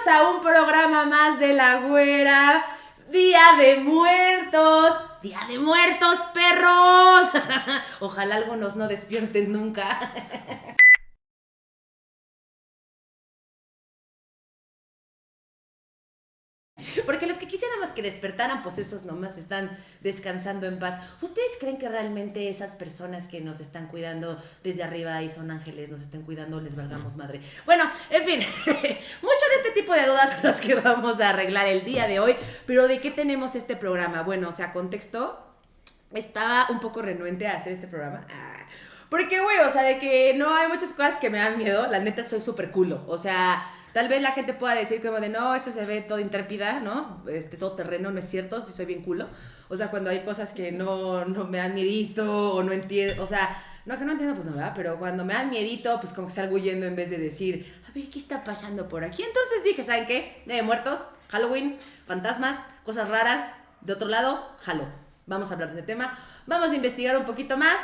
a un programa más de La Güera. Día de Muertos. Día de Muertos, perros. Ojalá algunos no despierten nunca. Porque los que quisieran más que despertaran, pues esos nomás están descansando en paz. ¿Ustedes creen que realmente esas personas que nos están cuidando desde arriba y son ángeles, nos estén cuidando, les valgamos madre? Bueno, en fin, mucho de este tipo de dudas son las que vamos a arreglar el día de hoy. Pero ¿de qué tenemos este programa? Bueno, o sea, contexto, estaba un poco renuente a hacer este programa. Porque, güey, o sea, de que no hay muchas cosas que me dan miedo. La neta, soy súper culo. O sea, tal vez la gente pueda decir como de, no, se ve todo intrépida, ¿no? Todo terreno, no es cierto, sí soy bien culo. O sea, cuando hay cosas que no me dan miedito o no entiendo, o sea, no, que no entiendo, pues no, ¿verdad? Pero cuando me dan miedito, pues como que salgo huyendo en vez de decir, a ver, ¿qué está pasando por aquí? Entonces dije, ¿saben qué? Día de Muertos, Halloween, fantasmas, cosas raras. De otro lado, jalo. Vamos a hablar de ese tema. Vamos a investigar un poquito más.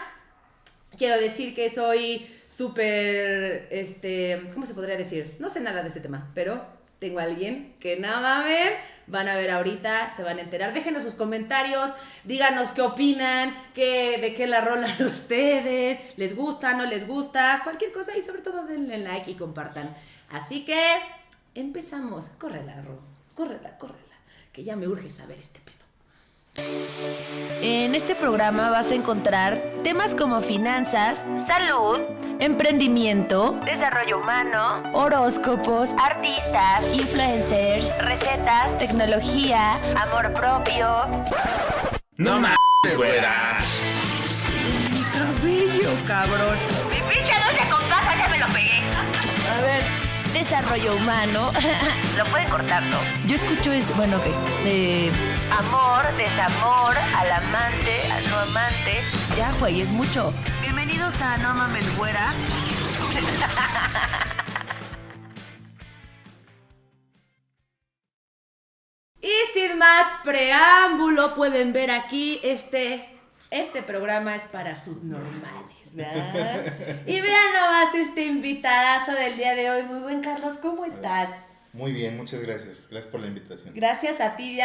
Quiero decir que soy súper, ¿cómo se podría decir? No sé nada de este tema, pero tengo a alguien que nada van a ver ahorita, se van a enterar. Déjenos sus comentarios, díganos qué opinan, de qué la rolan ustedes, les gusta, no les gusta, cualquier cosa y sobre todo denle like y compartan. Así que empezamos. Córrela, Ro, córrela, que ya me urge saber este pedo. En este programa vas a encontrar temas como finanzas, salud, emprendimiento, desarrollo humano, horóscopos, artistas, influencers, recetas, tecnología, amor propio. ¡No mames, güera! Mi cabello, cabrón. Mi pinche dulce con pasas ya me lo pegué. A ver. Desarrollo humano. Lo pueden cortar, ¿no? Yo escucho bueno, que amor, desamor, al amante, al no amante. Ya, güey, es mucho. Bienvenidos a No Mames, Güera. Y sin más preámbulo, pueden ver aquí este programa es para subnormales, ¿verdad? Y vean nomás este invitadazo del día de hoy. Muy buen, Carlos, ¿cómo estás? Muy bien, muchas gracias. Gracias por la invitación. Gracias a ti,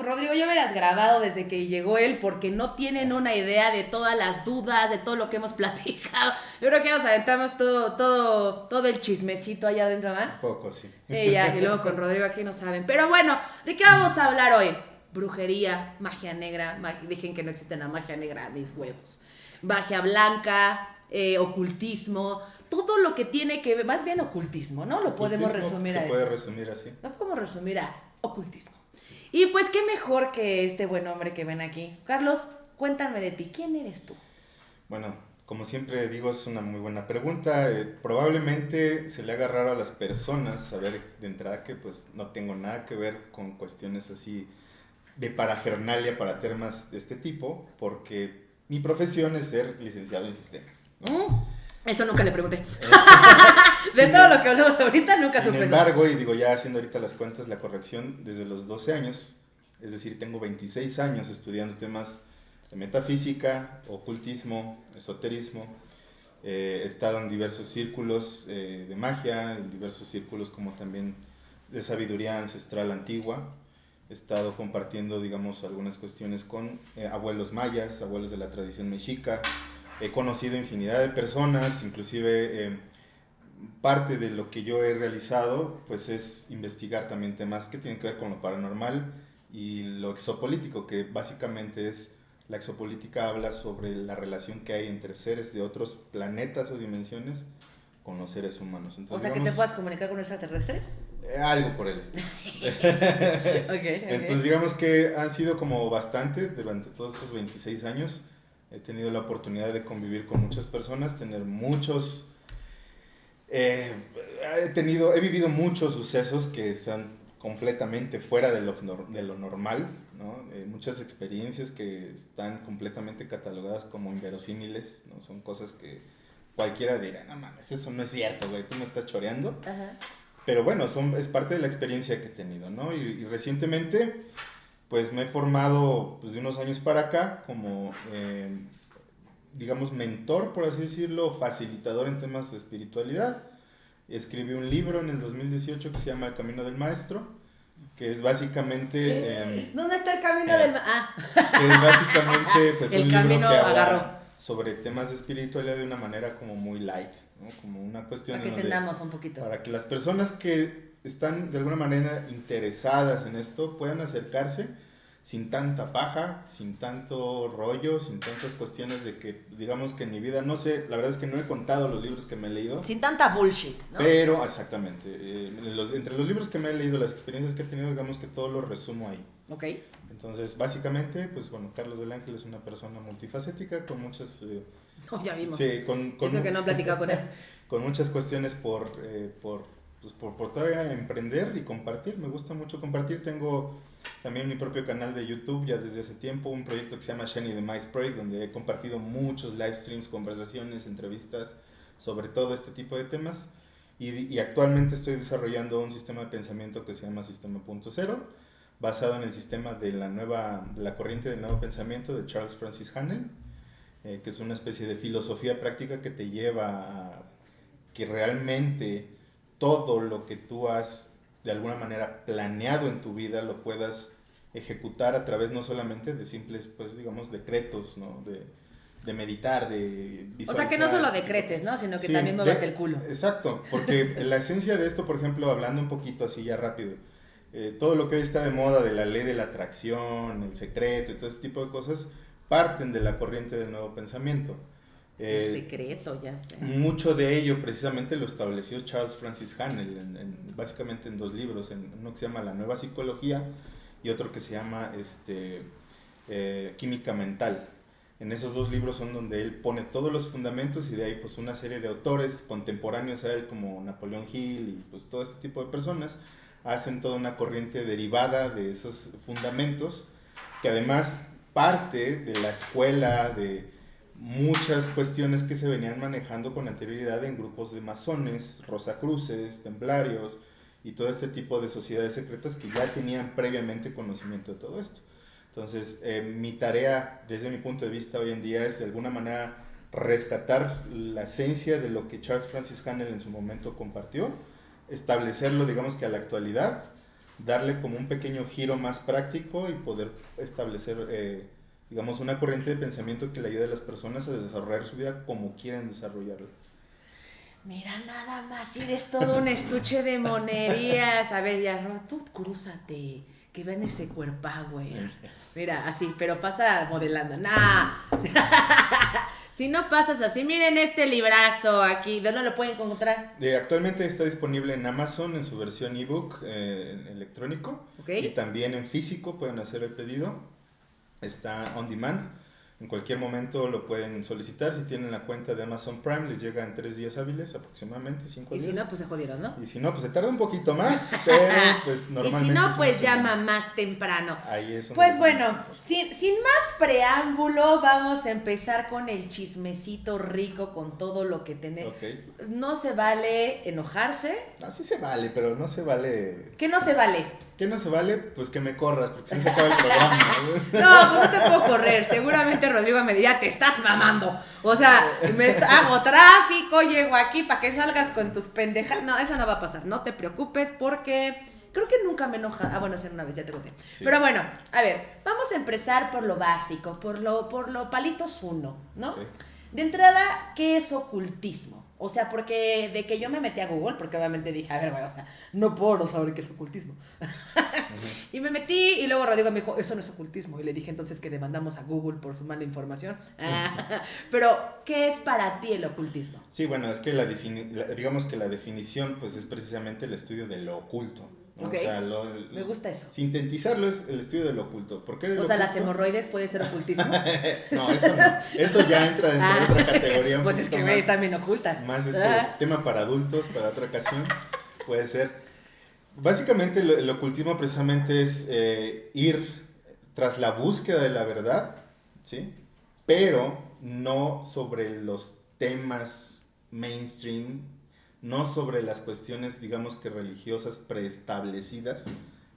Rodrigo, ya hubieras grabado desde que llegó él, porque no tienen una idea de todas las dudas, de todo lo que hemos platicado. Yo creo que nos aventamos todo el chismecito allá adentro, ¿verdad? Un poco, sí. Sí, ya, y luego con Rodrigo aquí no saben. Pero bueno, ¿de qué vamos a hablar hoy? Brujería, magia negra, dejen que no existe la magia negra, mis huevos. Magia blanca, ocultismo, todo lo que tiene que ver, más bien ocultismo, ¿no? Lo podemos resumir a eso. Se puede resumir así. Lo podemos resumir a ocultismo. Y pues qué mejor que este buen hombre que ven aquí. Carlos, cuéntame de ti, ¿quién eres tú? Bueno, como siempre digo, es una muy buena pregunta. Probablemente se le haga raro a las personas saber de entrada que pues no tengo nada que ver con cuestiones así de parafernalia para temas de este tipo, porque mi profesión es ser licenciado en sistemas, ¿no? Eso nunca le pregunté. De todo lo que hablamos ahorita, nunca supe. Sin embargo, y digo ya haciendo ahorita las cuentas, la corrección, desde los 12 años, es decir, tengo 26 años estudiando temas de metafísica, ocultismo, esoterismo. He estado en diversos círculos de magia, en diversos círculos como también de sabiduría ancestral antigua. He estado compartiendo, digamos, algunas cuestiones con abuelos mayas, abuelos de la tradición mexica. He conocido infinidad de personas, inclusive parte de lo que yo he realizado pues es investigar también temas que tienen que ver con lo paranormal y lo exopolítico, que básicamente es, la exopolítica habla sobre la relación que hay entre seres de otros planetas o dimensiones con los seres humanos. Entonces, o sea, digamos, que te puedas comunicar con un extraterrestre. Algo por el estilo. Okay. Entonces digamos que han sido como bastante durante todos estos 26 años. He tenido la oportunidad de convivir con muchas personas, tener muchos... he vivido muchos sucesos que están completamente fuera de lo normal, ¿no? Muchas experiencias que están completamente catalogadas como inverosímiles, ¿no? Son cosas que cualquiera dirá, no mames, eso no es cierto, güey, tú me estás choreando. Ajá. Pero bueno, es parte de la experiencia que he tenido, ¿no? Y recientemente, pues me he formado pues, de unos años para acá como, digamos, mentor, por así decirlo, facilitador en temas de espiritualidad. Escribí un libro en el 2018 que se llama El Camino del Maestro, que es básicamente... ¿Dónde está el camino del que es básicamente pues, el un libro camino que habla agarró. sobre temas de espiritualidad de una manera como muy light, ¿no? Como una cuestión Para que entendamos un poquito. para que las personas que están de alguna manera interesadas en esto puedan acercarse sin tanta paja, sin tanto rollo, sin tantas cuestiones de que, digamos que en mi vida, no sé, la verdad es que no he contado los libros que me he leído. Sin tanta bullshit, ¿no? Pero, exactamente, entre los libros que me he leído, las experiencias que he tenido, digamos que todo lo resumo ahí. Ok. Entonces, básicamente, pues bueno, Carlos del Ángel es una persona multifacética con muchas... Ya vimos. Sí, Eso que no he platicado con él. con muchas cuestiones por todavía emprender y compartir. Me gusta mucho compartir. Tengo también mi propio canal de YouTube ya desde hace tiempo, un proyecto que se llama Shani the Mice Project, donde he compartido muchos live streams, conversaciones, entrevistas sobre todo este tipo de temas. Y actualmente estoy desarrollando un sistema de pensamiento que se llama Sistema Punto Cero, basado en el sistema de la corriente del nuevo pensamiento de Charles Francis Hanel, que es una especie de filosofía práctica que te lleva a que realmente todo lo que tú has de alguna manera planeado en tu vida lo puedas ejecutar a través no solamente de simples, pues digamos, decretos, ¿no? De meditar, de visualizar. O sea, que no solo decretes, ¿no? Sino que sí, también muevas el culo. Exacto, porque la esencia de esto, por ejemplo, hablando un poquito así ya rápido, todo lo que hoy está de moda de la ley de la atracción, el secreto y todo ese tipo de cosas, parten de la corriente del nuevo pensamiento. El secreto, ya sé. Mucho de ello precisamente lo estableció Charles Francis Hanel, básicamente en dos libros, uno que se llama La Nueva Psicología y otro que se llama Química Mental. En esos dos libros son donde él pone todos los fundamentos y de ahí pues una serie de autores contemporáneos a él como Napoleón Hill y pues todo este tipo de personas hacen toda una corriente derivada de esos fundamentos que además parte de la escuela de muchas cuestiones que se venían manejando con anterioridad en grupos de masones, rosacruces, templarios y todo este tipo de sociedades secretas que ya tenían previamente conocimiento de todo esto. Entonces, mi tarea desde mi punto de vista hoy en día es de alguna manera rescatar la esencia de lo que Charles Francis Hanel en su momento compartió, establecerlo digamos que a la actualidad, darle como un pequeño giro más práctico y poder establecer digamos, una corriente de pensamiento que le ayude a las personas a desarrollar su vida como quieren desarrollarla. Mira, nada más, eres todo un estuche de monerías. A ver, ya, tú crúzate, que ven ese cuerpower. Mira, así, pero pasa modelando. Nah. Si no pasas así, miren este librazo aquí. ¿Dónde lo pueden encontrar? Actualmente está disponible en Amazon en su versión ebook electrónico. Okay. Y también en físico pueden hacer el pedido. Está on demand, en cualquier momento lo pueden solicitar. Si tienen la cuenta de Amazon Prime les llega en 3 días hábiles aproximadamente, 5 días. Y si no, pues se jodieron, ¿no? Y si no, pues se tarda un poquito más, pero pues normalmente... Y si no, pues llama más temprano. Ahí es. Pues bueno, sin más preámbulo, vamos a empezar con el chismecito rico, con todo lo que tenemos. Okay. No se vale enojarse. No, sí se vale, pero no se vale... ¿Qué no se vale? ¿Qué no se vale? Pues que me corras, porque si no se acaba el programa. No, pues no te puedo correr. Seguramente Rodrigo me diría, te estás mamando. O sea, hago tráfico, llego aquí para que salgas con tus pendejas. No, eso no va a pasar. No te preocupes porque creo que nunca me enoja. Ah, bueno, sí, una vez ya te conté. Sí. Pero bueno, a ver, vamos a empezar por lo básico, por lo palitos uno, ¿no? Okay. De entrada, ¿qué es ocultismo? O sea, porque de que yo me metí a Google, porque obviamente dije, a ver, bueno, o sea, no puedo no saber qué es ocultismo. Y me metí y luego Rodrigo me dijo, eso no es ocultismo. Y le dije entonces que demandamos a Google por su mala información. Pero, ¿qué es para ti el ocultismo? Sí, bueno, es que digamos que la definición pues es precisamente el estudio de lo oculto, ¿no? Okay. O sea, me gusta eso. Sintetizarlo es el estudio de lo oculto. ¿Por qué de lo oculto? Las hemorroides puede ser ocultismo. No, eso no. Eso ya entra dentro de otra categoría. Pues es que me están bien ocultas. Más tema para adultos, para otra ocasión. Puede ser. Básicamente el ocultismo precisamente es ir tras la búsqueda de la verdad, ¿sí? Pero no sobre los temas mainstream, no sobre las cuestiones, digamos que religiosas preestablecidas,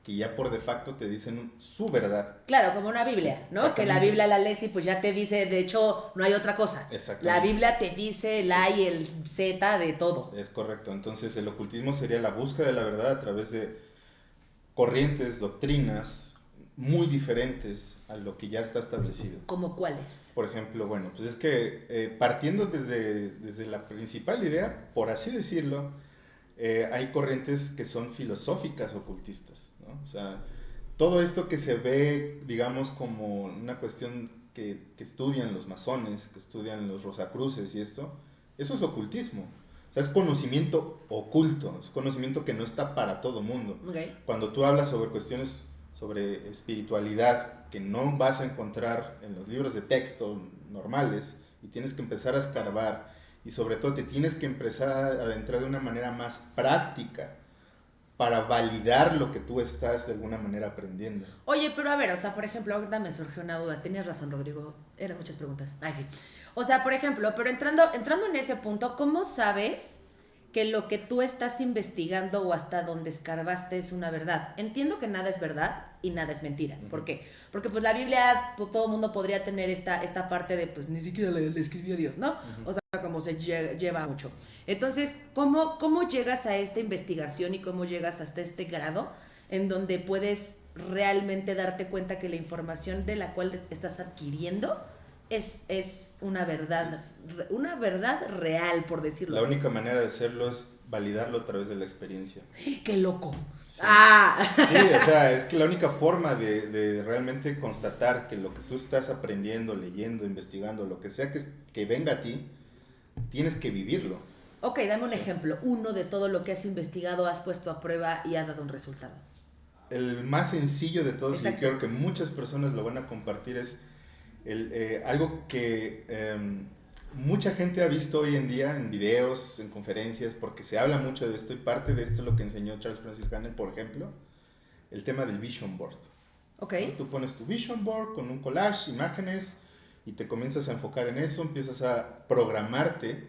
que ya por de facto te dicen su verdad. Claro, como una Biblia, Sí, ¿no? Que la Biblia la lees y pues ya te dice, de hecho, no hay otra cosa. Exactamente. La Biblia te dice el A y el Z de todo. Es correcto. Entonces el ocultismo sería la búsqueda de la verdad a través de corrientes, doctrinas muy diferentes a lo que ya está establecido. ¿Cómo cuáles? Por ejemplo, bueno, pues es que partiendo desde la principal idea, por así decirlo, hay corrientes que son filosóficas ocultistas, ¿no? O sea, todo esto que se ve, digamos, como una cuestión que estudian los masones, que estudian los rosacruces y esto, eso es ocultismo. O sea, es conocimiento oculto, es conocimiento que no está para todo mundo. Okay. Cuando tú hablas sobre cuestiones sobre espiritualidad que no vas a encontrar en los libros de texto normales y tienes que empezar a escarbar y sobre todo te tienes que empezar a adentrar de una manera más práctica para validar lo que tú estás de alguna manera aprendiendo. Oye, pero a ver, o sea, por ejemplo, ahorita me surgió una duda. Tenías razón, Rodrigo. Eran muchas preguntas. Ay, sí. O sea, por ejemplo, pero entrando en ese punto, ¿cómo sabes que lo que tú estás investigando o hasta donde escarbaste es una verdad? Entiendo que nada es verdad y nada es mentira. ¿Por qué? Porque pues la Biblia, pues, todo el mundo podría tener esta parte de, pues ni siquiera le escribió Dios, ¿no? O sea, como se lleva mucho. Entonces, ¿cómo llegas a esta investigación y cómo llegas hasta este grado en donde puedes realmente darte cuenta que la información de la cual estás adquiriendo es una verdad real, por decirlo así? La única manera de hacerlo es validarlo a través de la experiencia. ¡Qué loco! Sí. ¡Ah! Sí, o sea, es que la única forma de realmente constatar que lo que tú estás aprendiendo, leyendo, investigando, lo que sea que venga a ti, tienes que vivirlo. Ok, dame un ejemplo. Uno de todo lo que has investigado, has puesto a prueba y ha dado un resultado. El más sencillo de todos, y Exacto. creo que muchas personas lo van a compartir, es algo que mucha gente ha visto hoy en día en videos, en conferencias, porque se habla mucho de esto y parte de esto es lo que enseñó Charles Francis Hannell, por ejemplo, el tema del vision board. Ok. ¿No? Tú pones tu vision board con un collage, imágenes, y te comienzas a enfocar en eso, empiezas a programarte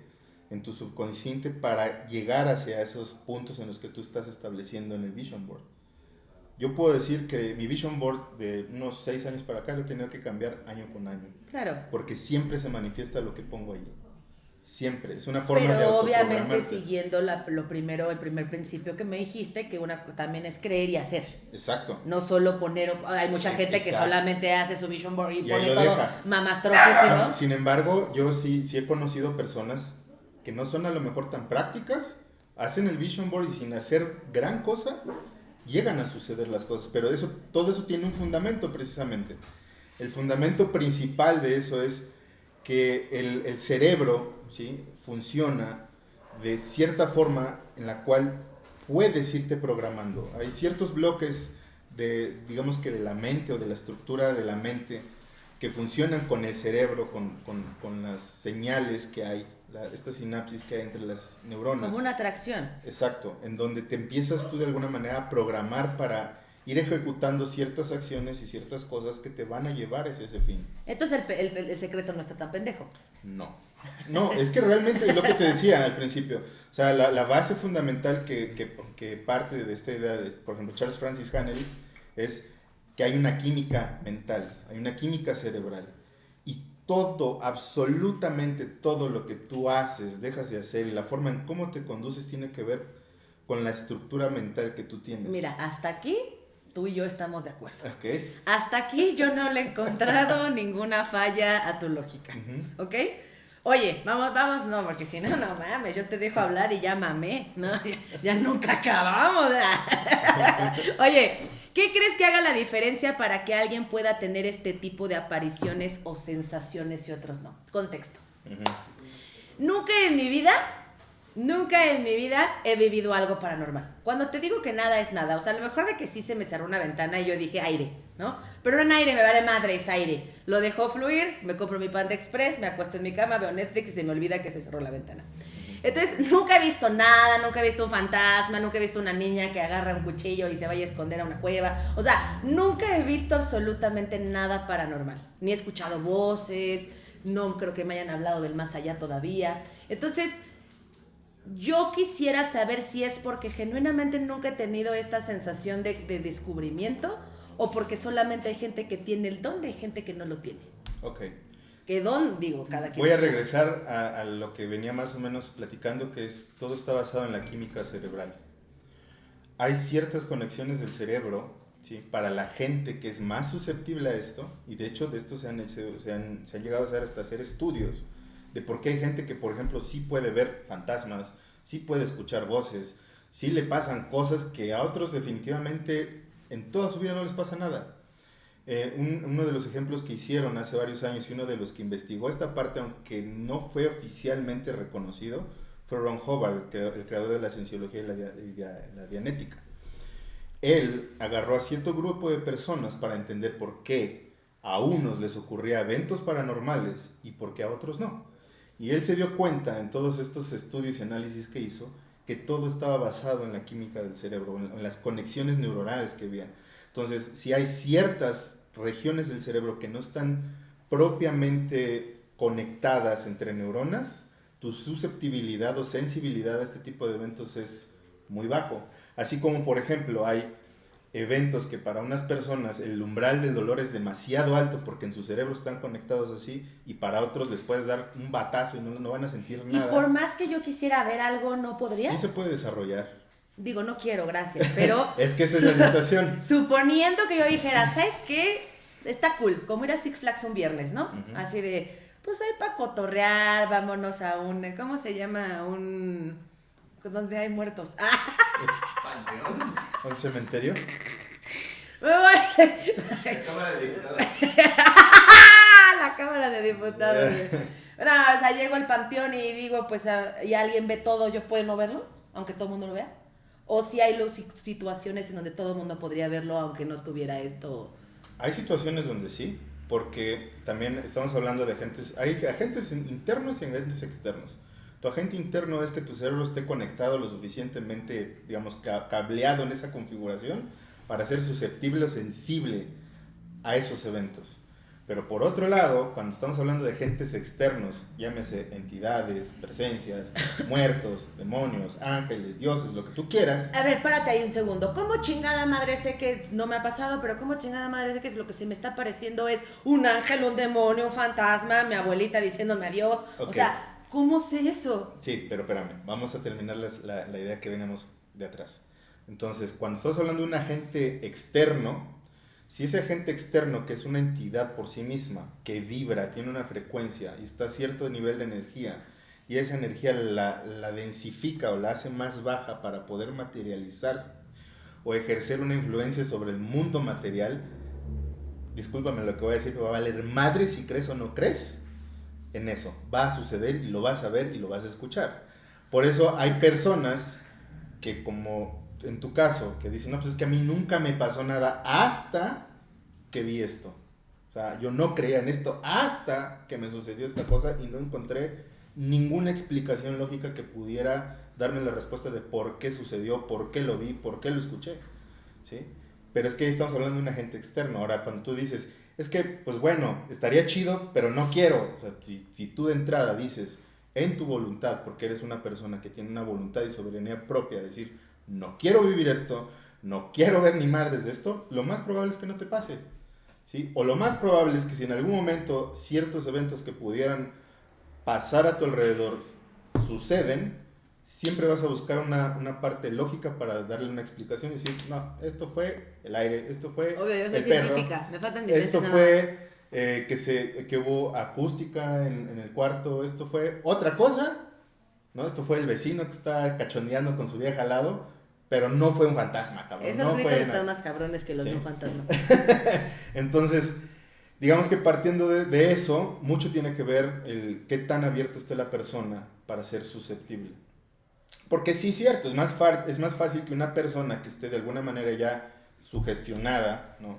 en tu subconsciente para llegar hacia esos puntos en los que tú estás estableciendo en el vision board. Yo puedo decir que mi vision board de unos 6 años para acá lo he tenido que cambiar año con año. Claro. Porque siempre se manifiesta lo que pongo ahí. Siempre. Es una forma de Pero obviamente autoprogramarte. siguiendo el primer principio que me dijiste, que también es creer y hacer. Exacto. No solo poner, hay mucha gente que Exacto. solamente hace su vision board y Y ahí pone lo todo deja. mamastrosísimo. Sin embargo, yo sí he conocido personas que no son a lo mejor tan prácticas, hacen el vision board y sin hacer gran cosa, llegan a suceder las cosas. Pero todo eso tiene un fundamento precisamente. El fundamento principal de eso es que el cerebro, ¿sí?, funciona de cierta forma en la cual puedes irte programando. Hay ciertos bloques digamos que de la mente o de la estructura de la mente que funcionan con el cerebro, con las señales que hay, esta sinapsis que hay entre las neuronas. Como una atracción. Exacto, en donde te empiezas tú de alguna manera a programar para ir ejecutando ciertas acciones y ciertas cosas que te van a llevar hacia ese fin. Entonces el secreto no está tan pendejo. No, es que realmente es lo que te decía al principio. O sea, la base fundamental que parte de esta idea de, por ejemplo, Charles Francis Hannell, es que hay una química mental, hay una química cerebral. Y todo, absolutamente todo lo que tú haces, dejas de hacer y la forma en cómo te conduces tiene que ver con la estructura mental que tú tienes. Mira, hasta aquí tú y yo estamos de acuerdo. Ok. Hasta aquí yo no le he encontrado ninguna falla a tu lógica. Ujú. ¿Ok? Oye, vamos, no, porque si no, no mames, yo te dejo hablar y ya mamé, ¿no? Ya nunca acabamos. Oye, ¿qué crees que haga la diferencia para que alguien pueda tener este tipo de apariciones o sensaciones y otros no? Contexto. Nunca en mi vida he vivido algo paranormal. Cuando te digo que nada es nada, o sea, a lo mejor de que sí se me cerró una ventana y yo dije aire, ¿no? Pero en aire me vale madre, es aire. Lo dejo fluir, me compro mi Panda Express, me acuesto en mi cama, veo Netflix y se me olvida que se cerró la ventana. Entonces, nunca he visto nada, nunca he visto un fantasma, nunca he visto una niña que agarra un cuchillo y se vaya a esconder a una cueva. O sea, nunca he visto absolutamente nada paranormal. Ni he escuchado voces, no creo que me hayan hablado del más allá todavía. Entonces, yo quisiera saber si es porque genuinamente nunca he tenido esta sensación de descubrimiento o porque solamente hay gente que tiene el don y hay gente que no lo tiene. Ok. ¿Qué don? Digo, cada quien. Voy a regresar a lo que venía más o menos platicando, que es todo está basado en la química cerebral. Hay ciertas conexiones del cerebro, ¿sí? Para la gente que es más susceptible a esto, y de hecho de esto se han llegado a hacer estudios de por qué hay gente que, por ejemplo, sí puede ver fantasmas, sí puede escuchar voces, sí le pasan cosas que a otros definitivamente en toda su vida no les pasa nada. Uno de los ejemplos que hicieron hace varios años y uno de los que investigó esta parte, aunque no fue oficialmente reconocido, fue Ron Hubbard, el creador de la cienciología y la dianética. Él agarró a cierto grupo de personas para entender por qué a unos les ocurría eventos paranormales y por qué a otros no. Y él se dio cuenta en todos estos estudios y análisis que hizo que todo estaba basado en la química del cerebro, en las conexiones neuronales que había. Entonces, si hay ciertas regiones del cerebro que no están propiamente conectadas entre neuronas, tu susceptibilidad o sensibilidad a este tipo de eventos es muy bajo. Así como, por ejemplo, hay eventos que para unas personas el umbral del dolor es demasiado alto porque en su cerebro están conectados así, y para otros les puedes dar un batazo y no van a sentir nada. Y por más que yo quisiera ver algo, ¿no podría? Sí se puede desarrollar. Digo, no quiero, gracias, pero... Es que esa es la situación. Suponiendo que yo dijera, ¿sabes qué? Está cool, como ir a Six Flags un viernes, ¿no? Uh-huh. Así de, pues ahí para cotorrear, vámonos a un... ¿Cómo se llama? Donde hay muertos. Panteón. ¿Un cementerio? La Cámara de Diputados. La Cámara de Diputados. No, o sea, llego al panteón y digo, pues, y alguien ve todo, ¿yo puedo no verlo? Aunque todo el mundo lo vea. O si hay situaciones en donde todo el mundo podría verlo, aunque no tuviera esto. Hay situaciones donde sí, porque también estamos hablando de agentes, hay agentes internos y agentes externos. Tu agente interno es que tu cerebro esté conectado lo suficientemente, digamos, cableado en esa configuración para ser susceptible o sensible a esos eventos. Pero por otro lado, cuando estamos hablando de agentes externos, llámese entidades, presencias, muertos, demonios, ángeles, dioses, lo que tú quieras. A ver, párate ahí un segundo. ¿Cómo chingada madre sé que no me ha pasado, pero cómo chingada madre sé que lo que se me está apareciendo es un ángel, un demonio, un fantasma, mi abuelita diciéndome adiós? Okay. O sea, ¿cómo sé eso? Sí, pero espérame, vamos a terminar la idea que venimos de atrás. Entonces, cuando estás hablando de un agente externo, si ese agente externo, que es una entidad por sí misma, que vibra, tiene una frecuencia y está a cierto nivel de energía, y esa energía la densifica o la hace más baja para poder materializarse o ejercer una influencia sobre el mundo material, discúlpame lo que voy a decir, pero va a valer madre si crees o no crees en eso. Va a suceder y lo vas a ver y lo vas a escuchar. Por eso hay personas que, como en tu caso, que dicen, no, pues es que a mí nunca me pasó nada hasta que vi esto. O sea, yo no creía en esto hasta que me sucedió esta cosa y no encontré ninguna explicación lógica que pudiera darme la respuesta de por qué sucedió, por qué lo vi, por qué lo escuché, ¿sí? Pero es que ahí estamos hablando de un agente externo. Ahora, cuando tú dices, es que, pues bueno, estaría chido, pero no quiero. O sea, si tú de entrada dices, en tu voluntad, porque eres una persona que tiene una voluntad y soberanía propia, decir, no quiero vivir esto, no quiero ver ni madres de esto, lo más probable es que no te pase, ¿sí? O lo más probable es que si en algún momento ciertos eventos que pudieran pasar a tu alrededor suceden, siempre vas a buscar una parte lógica para darle una explicación y decir, no, esto fue el aire, esto fue obvio, yo soy el científica, perro, me faltan esto fue que hubo acústica en el cuarto, esto fue otra cosa, ¿no? Esto fue el vecino que está cachondeando con su vieja al lado, pero no fue un fantasma, cabrón. Esos no gritos fue están más cabrones que los de un fantasma. Entonces, digamos que partiendo de eso, mucho tiene que ver el qué tan abierto esté la persona para ser susceptible. Porque sí, cierto, es más fácil que una persona que esté de alguna manera ya sugestionada, ¿no?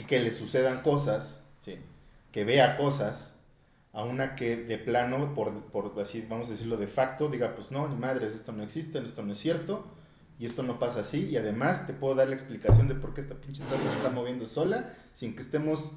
Que le sucedan cosas, ¿sí? Que vea cosas, a una que de plano, por así vamos a decirlo de facto, diga, pues no, ni madres, esto no existe, esto no es cierto, y esto no pasa así, y además te puedo dar la explicación de por qué esta pinche taza se está moviendo sola, sin que estemos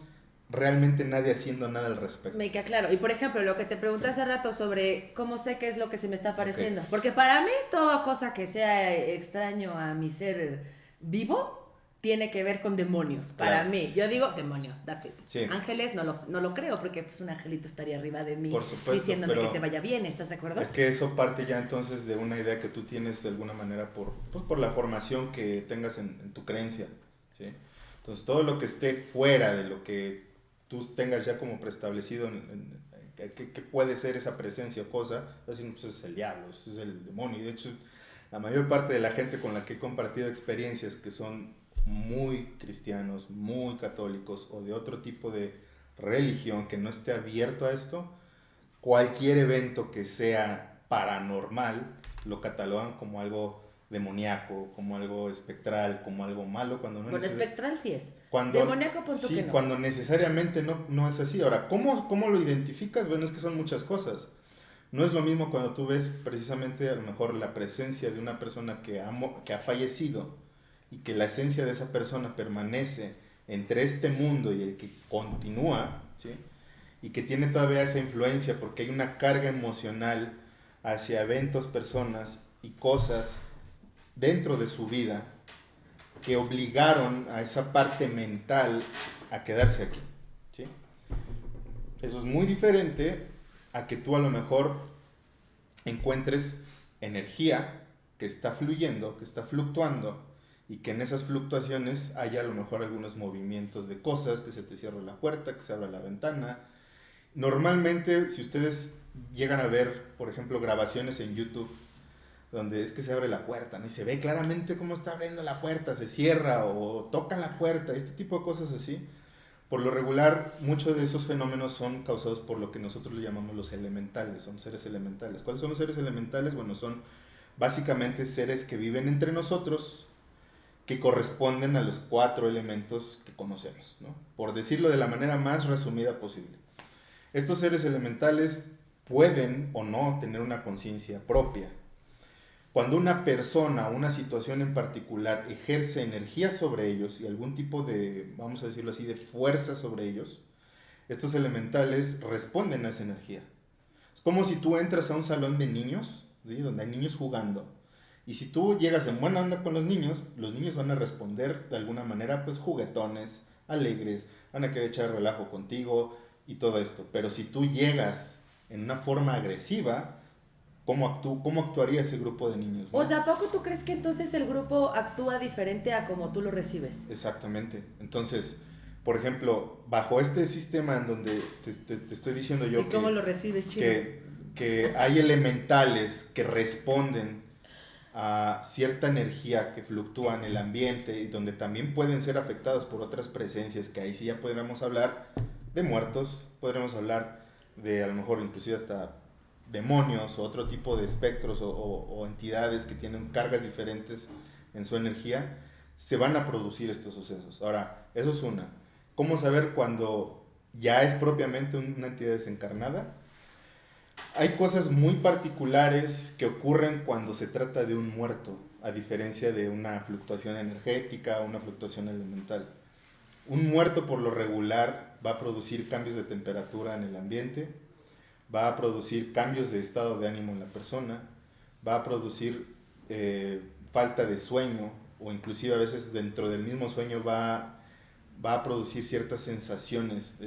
realmente nadie haciendo nada al respecto. Me queda claro. Y por ejemplo, lo que te pregunté hace rato sobre cómo sé qué es lo que se me está apareciendo. Porque para mí, toda cosa que sea extraño a mi ser vivo tiene que ver con demonios. Para mí, yo digo demonios, that's it. Sí. Ángeles no lo creo, porque pues un angelito estaría arriba de mí, Por supuesto, diciéndome pero que te vaya bien. ¿Estás de acuerdo? Es que eso parte ya entonces de una idea que tú tienes de alguna manera por la formación que tengas en tu creencia, ¿sí? Entonces todo lo que esté fuera de lo que tú tengas ya como preestablecido que puede ser esa presencia o cosa, así pues es el diablo, es el demonio. Y de hecho, la mayor parte de la gente con la que he compartido experiencias que son muy cristianos, muy católicos o de otro tipo de religión que no esté abierto a esto, cualquier evento que sea paranormal lo catalogan como algo demoníaco, como algo espectral, como algo malo, cuando no espectral sí es. Cuando, demoníaco punto sí, que no. Cuando necesariamente no es así. Ahora, ¿cómo lo identificas? Bueno, es que son muchas cosas. No es lo mismo cuando tú ves precisamente a lo mejor la presencia de una persona que ha fallecido y que la esencia de esa persona permanece entre este mundo y el que continúa, ¿sí? Y que tiene todavía esa influencia porque hay una carga emocional hacia eventos, personas y cosas dentro de su vida que obligaron a esa parte mental a quedarse aquí, ¿sí? Eso es muy diferente a que tú a lo mejor encuentres energía que está fluyendo, que está fluctuando, y que en esas fluctuaciones haya a lo mejor algunos movimientos de cosas, que se te cierre la puerta, que se abra la ventana. Normalmente, si ustedes llegan a ver, por ejemplo, grabaciones en YouTube, donde es que se abre la puerta, ¿no? Y se ve claramente cómo está abriendo la puerta, se cierra o tocan la puerta, este tipo de cosas así. Por lo regular, muchos de esos fenómenos son causados por lo que nosotros le llamamos los elementales, son seres elementales. ¿Cuáles son los seres elementales? Bueno, son básicamente seres que viven entre nosotros, que corresponden a los 4 elementos que conocemos, ¿no? Por decirlo de la manera más resumida posible. Estos seres elementales pueden o no tener una conciencia propia. Cuando una persona o una situación en particular ejerce energía sobre ellos y algún tipo de, vamos a decirlo así, de fuerza sobre ellos, estos elementales responden a esa energía. Es como si tú entras a un salón de niños, ¿sí? Donde hay niños jugando. Y si tú llegas en buena onda con los niños van a responder de alguna manera, pues juguetones, alegres, van a querer echar relajo contigo y todo esto. Pero si tú llegas en una forma agresiva, ¿cómo actuaría ese grupo de niños, ¿no? O sea, ¿a poco tú crees que entonces el grupo actúa diferente a como tú lo recibes? Exactamente. Entonces, por ejemplo, bajo este sistema en donde te estoy diciendo yo ¿Y cómo lo recibes, Chino? que hay elementales que responden a cierta energía que fluctúa en el ambiente y donde también pueden ser afectadas por otras presencias, que ahí sí ya podríamos hablar de muertos, podríamos hablar de a lo mejor inclusive hasta demonios o otro tipo de espectros o entidades que tienen cargas diferentes en su energía, se van a producir estos sucesos. Ahora, eso es una. ¿Cómo saber cuando ya es propiamente una entidad desencarnada? Hay cosas muy particulares que ocurren cuando se trata de un muerto, a diferencia de una fluctuación energética o una fluctuación elemental. Un muerto por lo regular va a producir cambios de temperatura en el ambiente, va a producir cambios de estado de ánimo en la persona, va a producir falta de sueño o inclusive a veces dentro del mismo sueño va a producir ciertas sensaciones.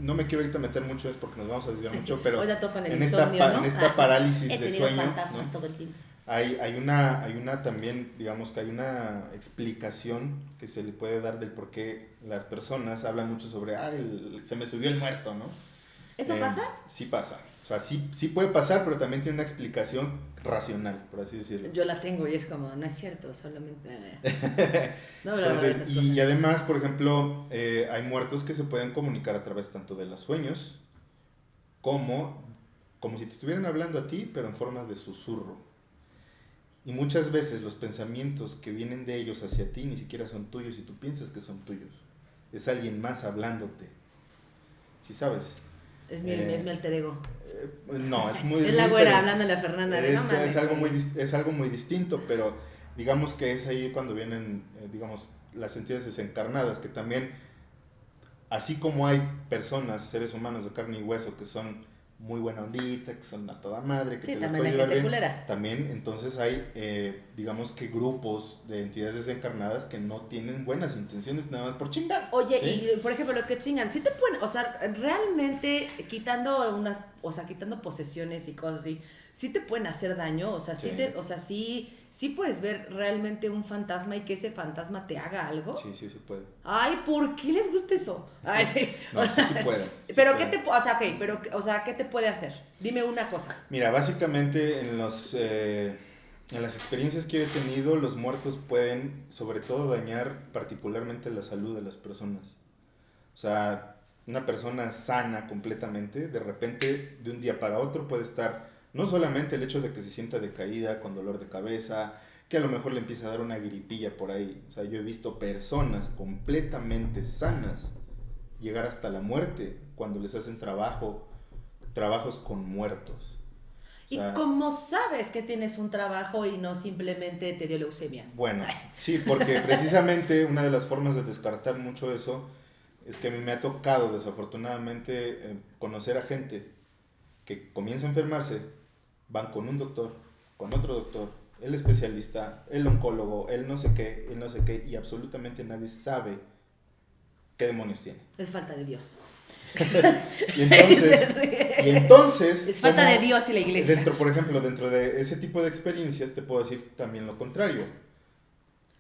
No me quiero ahorita meter mucho es porque nos vamos a desviar mucho, pero en esta parálisis de sueño, fantasmas, ¿no? Todo el tiempo. Hay una también, digamos que hay una explicación que se le puede dar del por qué las personas hablan mucho sobre, se me subió el muerto, ¿no? ¿Eso pasa? Sí pasa. O sea, sí puede pasar, pero también tiene una explicación racional, por así decirlo. Yo la tengo y es como, no es cierto, solamente... No, entonces, y además, por ejemplo, hay muertos que se pueden comunicar a través tanto de los sueños como si te estuvieran hablando a ti, pero en forma de susurro. Y muchas veces los pensamientos que vienen de ellos hacia ti ni siquiera son tuyos y tú piensas que son tuyos. Es alguien más hablándote. ¿Sí sabes? Es mi alter ego. No, es muy es la güera hablando a la Fernanda. Es algo muy distinto, pero digamos que es ahí cuando vienen, digamos, las entidades desencarnadas, que también así como hay personas, seres humanos de carne y hueso que son muy buena ondita, que son a toda madre, que Sí, te las también puedes hay llevar gente bien, culera. también entonces hay, digamos que grupos de entidades desencarnadas que no tienen buenas intenciones nada más por chingar. Oye, ¿sí? y por ejemplo, los que chingan, sí te pueden, o sea, realmente quitando posesiones y cosas así, sí te pueden hacer daño, o sea, sí puedes ver realmente un fantasma y que ese fantasma te haga algo. Sí, sí, sí puede. Ay, ¿por qué les gusta eso? Ay, sí. No, sí, sí puede. Sí Pero puede. ¿qué te puede hacer? Dime una cosa. Mira, básicamente en las experiencias que yo he tenido, los muertos pueden sobre todo dañar particularmente la salud de las personas. O sea, una persona sana completamente, de repente, de un día para otro puede estar, no solamente el hecho de que se sienta decaída, con dolor de cabeza, que a lo mejor le empieza a dar una gripilla por ahí. O sea, yo he visto personas completamente sanas llegar hasta la muerte cuando les hacen trabajos con muertos. O sea, ¿Y cómo sabes que tienes un trabajo y no simplemente te dio leucemia? bueno, sí, porque precisamente una de las formas de descartar mucho eso es que a mí me ha tocado desafortunadamente conocer a gente que comienza a enfermarse, van con un doctor, con otro doctor, el especialista, el oncólogo, el no sé qué, y absolutamente nadie sabe qué demonios tiene. Es falta de Dios. Y entonces Es falta ¿cómo? de Dios y la iglesia. Por ejemplo, dentro de ese tipo de experiencias te puedo decir también lo contrario.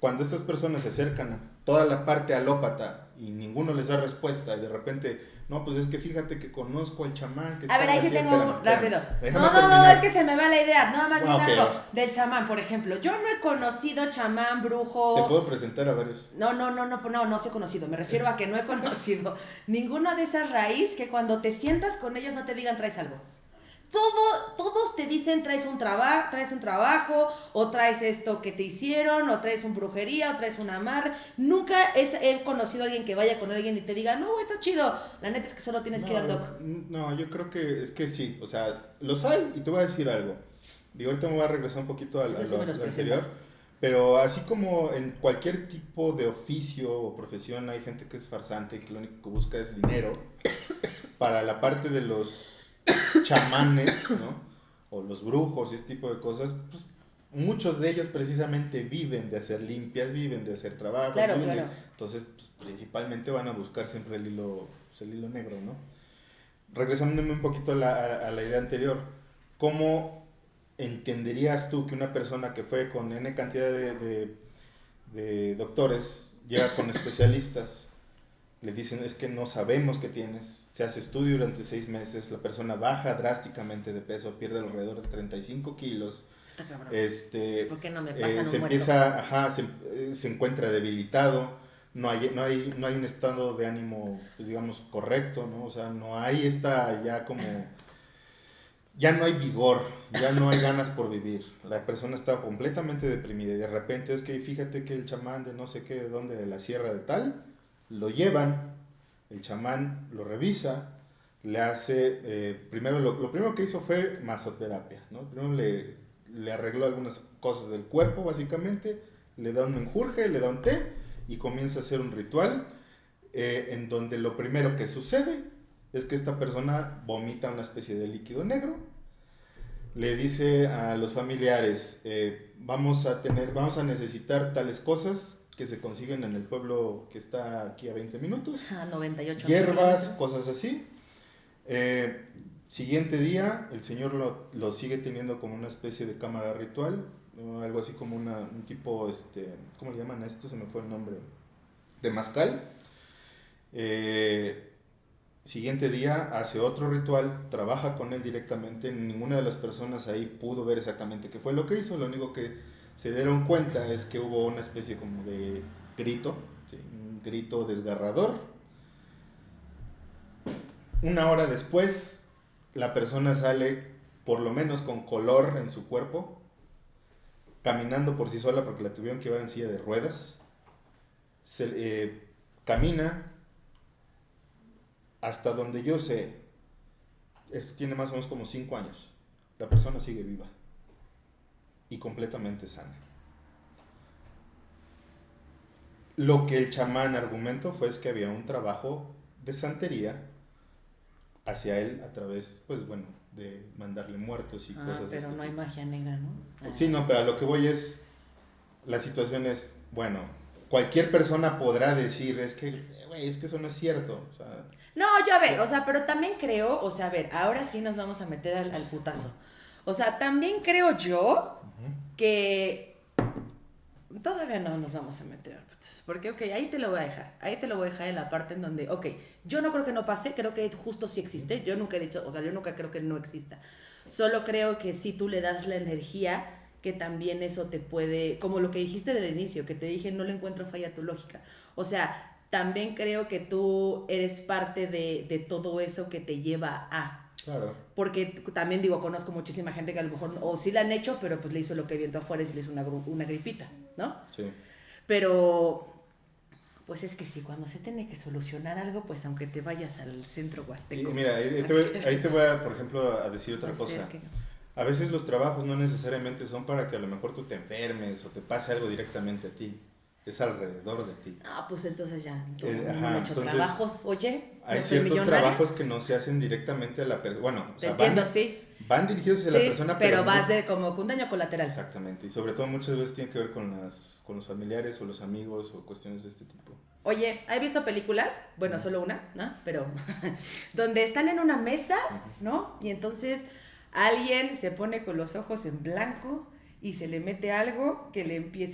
Cuando estas personas se acercan a toda la parte alópata y ninguno les da respuesta y de repente, no, pues es que fíjate que conozco al chamán que A ver, ahí sí tengo un rápido. No, es que se me va la idea. Nada más okay, algo del chamán, por ejemplo. Yo no he conocido chamán, brujo. Te puedo presentar a varios. No se he conocido. Me refiero a que no he conocido ninguna de esas raíces que cuando te sientas con ellos no te digan traes algo. Todos te dicen traes un trabajo, o traes esto que te hicieron, o traes una brujería, o traes un amarre. Nunca he conocido a alguien que vaya con alguien y te diga, no, güey, está chido. La neta es que solo tienes que ir al doc. No, yo creo que es que sí. O sea, los hay y te voy a decir algo. Digo, ahorita me voy a regresar un poquito al anterior. Pero así como en cualquier tipo de oficio o profesión hay gente que es farsante y que lo único que busca es dinero, para la parte de los chamanes, ¿no? O los brujos y este tipo de cosas, pues muchos de ellos precisamente viven de hacer limpias, viven de hacer trabajos, claro. Entonces pues, principalmente van a buscar siempre el hilo negro, ¿no? Regresándome un poquito a la idea anterior, ¿cómo entenderías tú que una persona que fue con N cantidad de doctores llega con especialistas? Le dicen, es que no sabemos qué tienes, se hace estudio durante 6 meses, la persona baja drásticamente de peso, pierde alrededor de 35 kilos. Está cabrón. ¿Por qué no me pasan se un empieza, se encuentra debilitado, no hay un estado de ánimo, pues digamos, correcto, ¿no? O sea, no hay ya no hay vigor, ya no hay ganas por vivir. La persona está completamente deprimida y de repente es que fíjate que el chamán de no sé qué, de dónde, de la sierra de tal, lo llevan, el chamán lo revisa, le hace, primero lo primero que hizo fue masoterapia, ¿no? Primero le arregló algunas cosas del cuerpo, básicamente, le da un menjurje, le da un té y comienza a hacer un ritual en donde lo primero que sucede es que esta persona vomita una especie de líquido negro, le dice a los familiares, vamos a necesitar tales cosas que se consiguen en el pueblo que está aquí a 20 minutos. 98 hierbas, cosas así. Siguiente día, el señor lo sigue teniendo como una especie de cámara ritual, ¿no? Algo así como un tipo, ¿cómo le llaman a esto? Se me fue el nombre. Temazcal. Siguiente día hace otro ritual, trabaja con él directamente. Ninguna de las personas ahí pudo ver exactamente qué fue lo que hizo. Lo único que se dieron cuenta es que hubo una especie como de grito, ¿sí? Un grito desgarrador. Una hora después, la persona sale por lo menos con color en su cuerpo, caminando por sí sola porque la tuvieron que llevar en silla de ruedas. Camina hasta donde yo sé. Esto tiene más o menos como 5 años. La persona sigue viva y completamente sana. Lo que el chamán argumentó fue que había un trabajo de santería hacia él a través, pues bueno, de mandarle muertos y cosas de pero este no hay tipo. magia negra, ¿no? Sí, no, pero a lo que voy es, la situación es, bueno, cualquier persona podrá decir, es que, güey, es que eso no es cierto, o sea... No, yo a ver, o sea, pero también creo, o sea, a ver, ahora sí nos vamos a meter al putazo. O sea, también creo yo que todavía no nos vamos a meter al putazo. Porque, ok, ahí te lo voy a dejar. Ahí te lo voy a dejar en la parte en donde, ok, yo no creo que no pase, creo que justo sí existe. Yo nunca he dicho, o sea, yo nunca creo que no exista. Solo creo que si tú le das la energía, que también eso te puede, como lo que dijiste del inicio, que te dije, no le encuentro falla a tu lógica. O sea, también creo que tú eres parte de todo eso que te lleva a... Claro. Porque también digo, conozco muchísima gente que a lo mejor, o sí la han hecho, pero pues le hizo lo que viento afuera y se le hizo una gripita, ¿no? Sí. Pero, pues es que sí, cuando se tiene que solucionar algo, pues aunque te vayas al centro Y huasteco. mira, ahí te voy a, por ejemplo, a decir otra cosa. A veces los trabajos no necesariamente son para que a lo mejor tú te enfermes o te pase algo directamente a ti. Es alrededor de ti. Ah, pues entonces ya, no he hecho entonces, trabajos, oye, hay no soy ciertos millonaria. trabajos que no se hacen directamente a la persona. Bueno, o Te sea, entiendo, sí. van dirigidos hacia Sí, la persona, pero vas no- de como un daño colateral. Exactamente. Y sobre todo muchas veces tiene que ver con los familiares o los amigos o cuestiones de este tipo. Oye, ¿has visto películas? Bueno, solo una, ¿no? Pero donde están en una mesa, ¿no? Y entonces alguien se pone con los ojos en blanco y se le mete algo que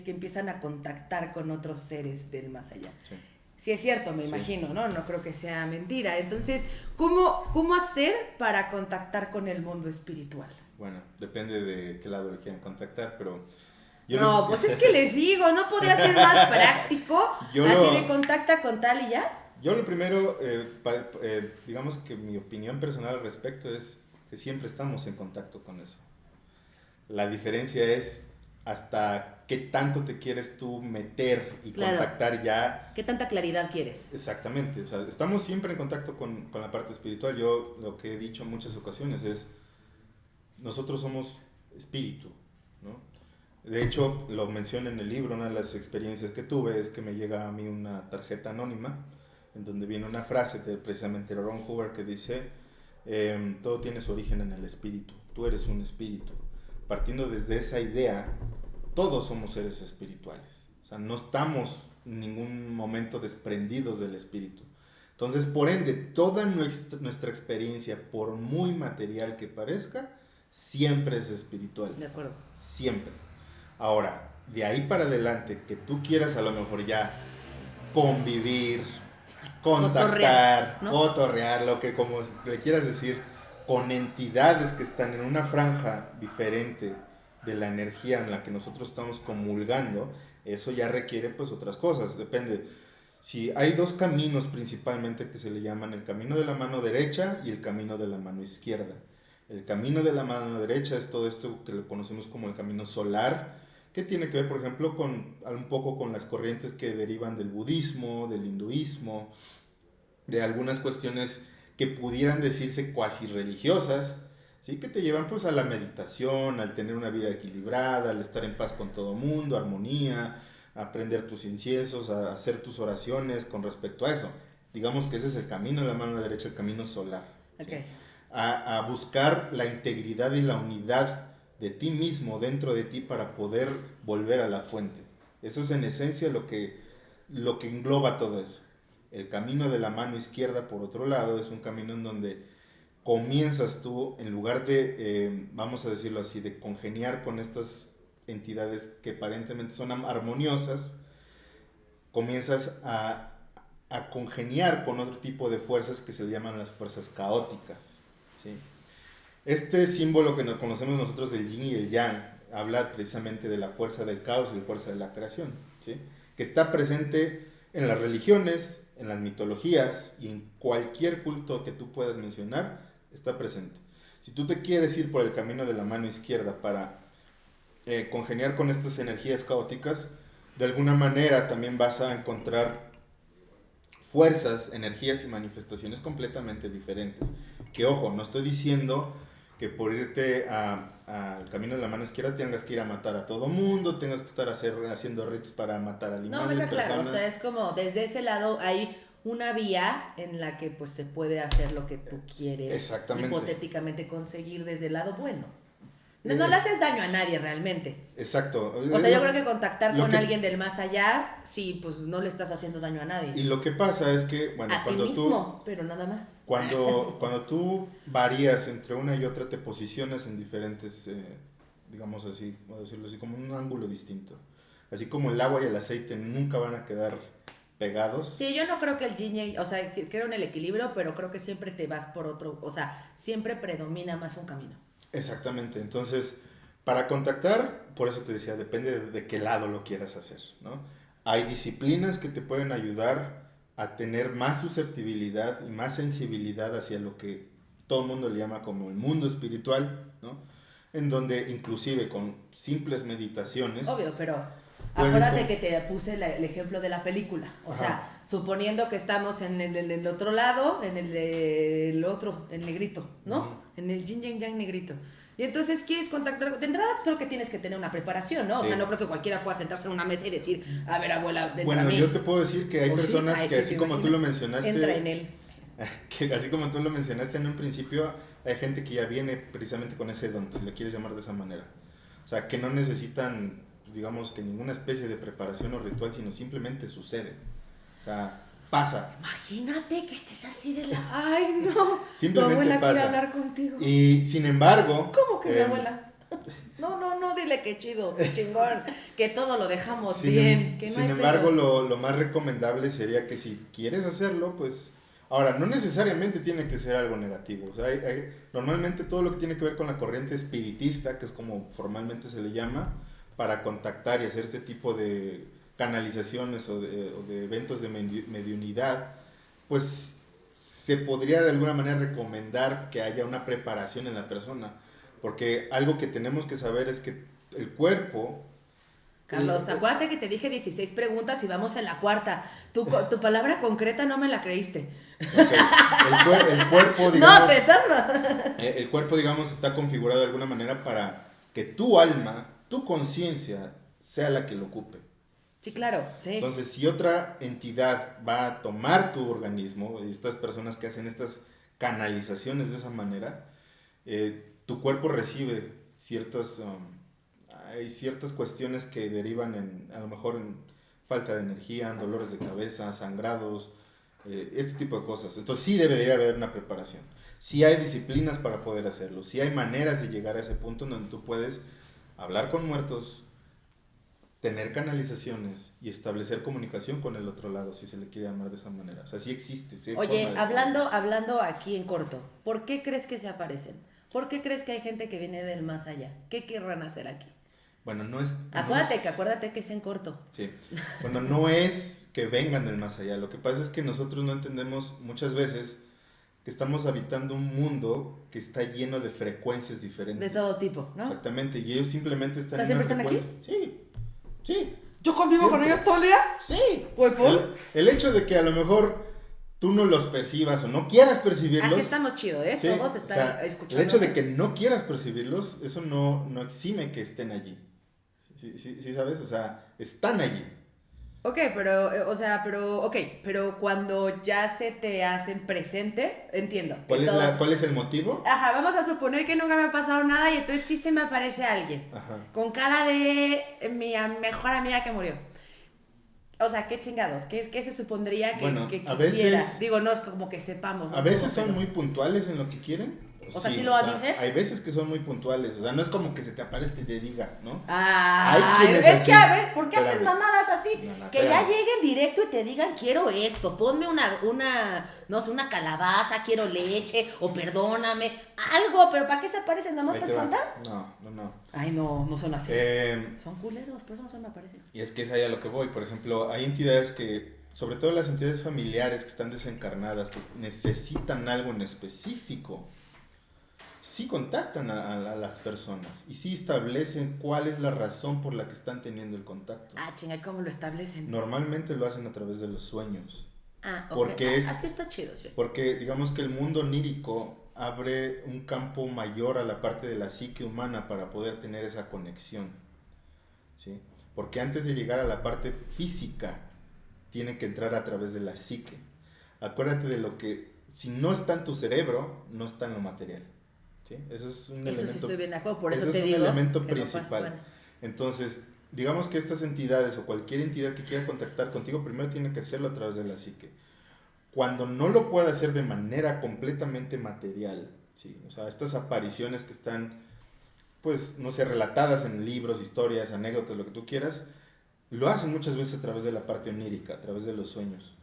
empiezan a contactar con otros seres del más allá. Sí. Sí es cierto, me imagino, ¿no? No creo que sea mentira. Entonces, ¿cómo hacer para contactar con el mundo espiritual? Bueno, depende de qué lado le quieran contactar, pero... Pues es que les digo, no podía ser más práctico. Así le contacta con tal y ya. Yo lo primero, digamos que mi opinión personal al respecto es que siempre estamos en contacto con eso. La diferencia es hasta qué tanto te quieres tú meter y contactar ya. ¿Qué tanta claridad quieres? Exactamente, o sea, estamos siempre en contacto con la parte espiritual. Yo lo que he dicho en muchas ocasiones es, nosotros somos espíritu, ¿no? De hecho, lo menciono en el libro, una de las experiencias que tuve es que me llega a mí una tarjeta anónima en donde viene una frase de precisamente Ron Hubbard que dice, todo tiene su origen en el espíritu, tú eres un espíritu. Partiendo desde esa idea, todos somos seres espirituales, o sea, no estamos en ningún momento desprendidos del espíritu. Entonces, por ende, toda nuestra experiencia, por muy material que parezca, siempre es espiritual. De acuerdo. Siempre. Ahora, de ahí para adelante, que tú quieras a lo mejor ya convivir, contactar, cotorrear, lo que como le quieras decir, con entidades que están en una franja diferente de la energía en la que nosotros estamos comulgando, eso ya requiere pues otras cosas, depende. Si hay dos caminos principalmente que se le llaman el camino de la mano derecha y el camino de la mano izquierda. El camino de la mano derecha es todo esto que lo conocemos como el camino solar, que tiene que ver, por ejemplo, un poco con las corrientes que derivan del budismo, del hinduismo, de algunas cuestiones que pudieran decirse cuasi religiosas, ¿sí? Que te llevan pues a la meditación, al tener una vida equilibrada, al estar en paz con todo mundo, armonía, a aprender tus inciensos, a hacer tus oraciones con respecto a eso. Digamos que ese es el camino de la mano derecha, el camino solar. Okay. ¿Sí? A buscar la integridad y la unidad de ti mismo dentro de ti para poder volver a la fuente. Eso es en esencia lo que engloba todo eso. El camino de la mano izquierda, por otro lado, es un camino en donde comienzas tú, en lugar de, vamos a decirlo así, de congeniar con estas entidades que aparentemente son armoniosas, comienzas a congeniar con otro tipo de fuerzas que se llaman las fuerzas caóticas, ¿sí? Este símbolo que nos conocemos nosotros del yin y el yang habla precisamente de la fuerza del caos y la fuerza de la creación, ¿sí? Que está presente en las religiones, en las mitologías y en cualquier culto que tú puedas mencionar, está presente. Si tú te quieres ir por el camino de la mano izquierda para congeniar con estas energías caóticas, de alguna manera también vas a encontrar fuerzas, energías y manifestaciones completamente diferentes. Que ojo, no estoy diciendo que por irte al camino de la mano izquierda tengas que ir a matar a todo mundo, tengas que estar haciendo ritos para matar animales, no, me da claro, personas. o sea, es como desde ese lado hay una vía en la que pues se puede hacer lo que tú quieres. Exactamente. Hipotéticamente conseguir desde el lado bueno. No le haces daño a nadie realmente. Exacto. O sea, yo creo que contactar con alguien del más allá, sí, pues no le estás haciendo daño a nadie. Y lo que pasa es que, bueno, a cuando ti mismo, pero nada más. Cuando tú varías entre una y otra, te posicionas en diferentes, digamos así, voy a decirlo así, como un ángulo distinto. Así como el agua y el aceite nunca van a quedar pegados. Sí, yo no creo que el yin, o sea, creo en el equilibrio, pero creo que siempre te vas por otro, o sea, siempre predomina más un camino. Exactamente, entonces, para contactar, por eso te decía, depende de qué lado lo quieras hacer, ¿no? Hay disciplinas que te pueden ayudar a tener más susceptibilidad y más sensibilidad hacia lo que todo el mundo le llama como el mundo espiritual, ¿no? En donde inclusive con simples meditaciones... Obvio, pero acuérdate que te puse el ejemplo de la película, o sea, suponiendo que estamos en el otro lado, en el otro, el negrito, ¿no? En el yin yang negrito. Y entonces quieres contactar, de entrada creo que tienes que tener una preparación, ¿no? O sea, no creo que cualquiera pueda sentarse en una mesa y decir, a ver, abuela, bueno, a mí. yo te puedo decir que hay personas que así como tú lo mencionaste, entra en él. Que así como tú lo mencionaste en un principio, hay gente que ya viene precisamente con ese don, si le quieres llamar de esa manera. O sea, que no necesitan, digamos, que ninguna especie de preparación o ritual, sino simplemente sucede. O sea, pasa. Imagínate que estés así de la... ¡Ay, no! Simplemente tu abuela pasa. quiere hablar contigo. Y sin embargo... ¿Cómo que mi abuela? No, dile que chido, que chingón, que todo lo dejamos bien, que no sin hay embargo, pedos. lo más recomendable sería que si quieres hacerlo, pues... Ahora, no necesariamente tiene que ser algo negativo. O sea, normalmente todo lo que tiene que ver con la corriente espiritista, que es como formalmente se le llama, para contactar y hacer este tipo de canalizaciones o de eventos de mediunidad, pues se podría de alguna manera recomendar que haya una preparación en la persona. Porque algo que tenemos que saber es que el cuerpo... Carlos, acuérdate que te dije 16 preguntas y vamos en la cuarta. Tu palabra concreta no me la creíste. Okay. El cuerpo, digamos... No, te estás... El cuerpo, digamos, está configurado de alguna manera para que tu alma, tu conciencia, sea la que lo ocupe. Sí, claro, sí. Entonces, si otra entidad va a tomar tu organismo, estas personas que hacen estas canalizaciones de esa manera, tu cuerpo recibe hay ciertas cuestiones que derivan a lo mejor en falta de energía, en dolores de cabeza, sangrados, este tipo de cosas. Entonces sí debería haber una preparación. Sí hay disciplinas para poder hacerlo. Sí hay maneras de llegar a ese punto en donde tú puedes hablar con muertos, tener canalizaciones y establecer comunicación con el otro lado, si se le quiere llamar de esa manera. O sea, sí existe. Sí hay Oye, forma de hablando aquí en corto, ¿por qué crees que se aparecen? ¿Por qué crees que hay gente que viene del más allá? ¿Qué querrán hacer aquí? Bueno, no es... Acuérdate que es en corto. Sí. Bueno, no es que vengan del más allá. Lo que pasa es que nosotros no entendemos muchas veces que estamos habitando un mundo que está lleno de frecuencias diferentes. De todo tipo, ¿no? Exactamente. Y ellos simplemente están... O sea, ¿siempre están aquí? Sí. ¿Yo convivo con ellos todo el día? Sí. Pues, ¿por? El hecho de que a lo mejor tú no los percibas o no quieras percibirlos... Así estamos chido, ¿eh? Sí, Todos están escuchando. El hecho de que no quieras percibirlos, eso no exime que estén allí. Sí, ¿sabes? O sea, están allí. Ok, pero cuando ya se te hacen presente, entiendo. ¿Cuál es el motivo? Ajá, vamos a suponer que nunca me ha pasado nada y entonces sí se me aparece alguien. Ajá. Con cara de mi mejor amiga que murió. O sea, ¿qué chingados? ¿Qué se supondría que quisiera? A veces, digo, no es como que sepamos. A veces son muy puntuales en lo que quieren. O sea, ¿sí lo dicen? Hay veces que son muy puntuales. O sea, no es como que se te aparezca y te diga, ¿no? Es que a ver, ¿por qué hacen mamadas así? Que espérame. ya lleguen directo y te digan, quiero esto, ponme no sé, una calabaza, quiero leche, o perdóname, algo, pero ¿para qué se aparecen? ¿Nada más para espantar? No. Ay, no son así. Son culeros, por eso no se me aparecen. Y es que es ahí a lo que voy. Por ejemplo, hay entidades que, sobre todo las entidades familiares que están desencarnadas, que necesitan algo en específico, sí contactan a las personas y sí establecen cuál es la razón por la que están teniendo el contacto. Chinga, ¿cómo lo establecen? Normalmente lo hacen a través de los sueños. Ok. Porque así está chido, sí. Porque digamos que el mundo onírico abre un campo mayor a la parte de la psique humana para poder tener esa conexión, ¿sí? Porque antes de llegar a la parte física, tiene que entrar a través de la psique. acuérdate de lo que, si no está en tu cerebro, no está en lo material. ¿Sí? Eso es un elemento. Eso sí estoy bien de acuerdo, por eso Ese te es un digo elemento que no principal. pasa, bueno. Entonces, digamos que estas entidades o cualquier entidad que quiera contactar contigo, primero tiene que hacerlo a través de la psique. Cuando no lo puede hacer de manera completamente material, ¿sí? O sea, estas apariciones que están, pues, no sé, relatadas en libros, historias, anécdotas, lo que tú quieras, lo hacen muchas veces a través de la parte onírica, a través de los sueños,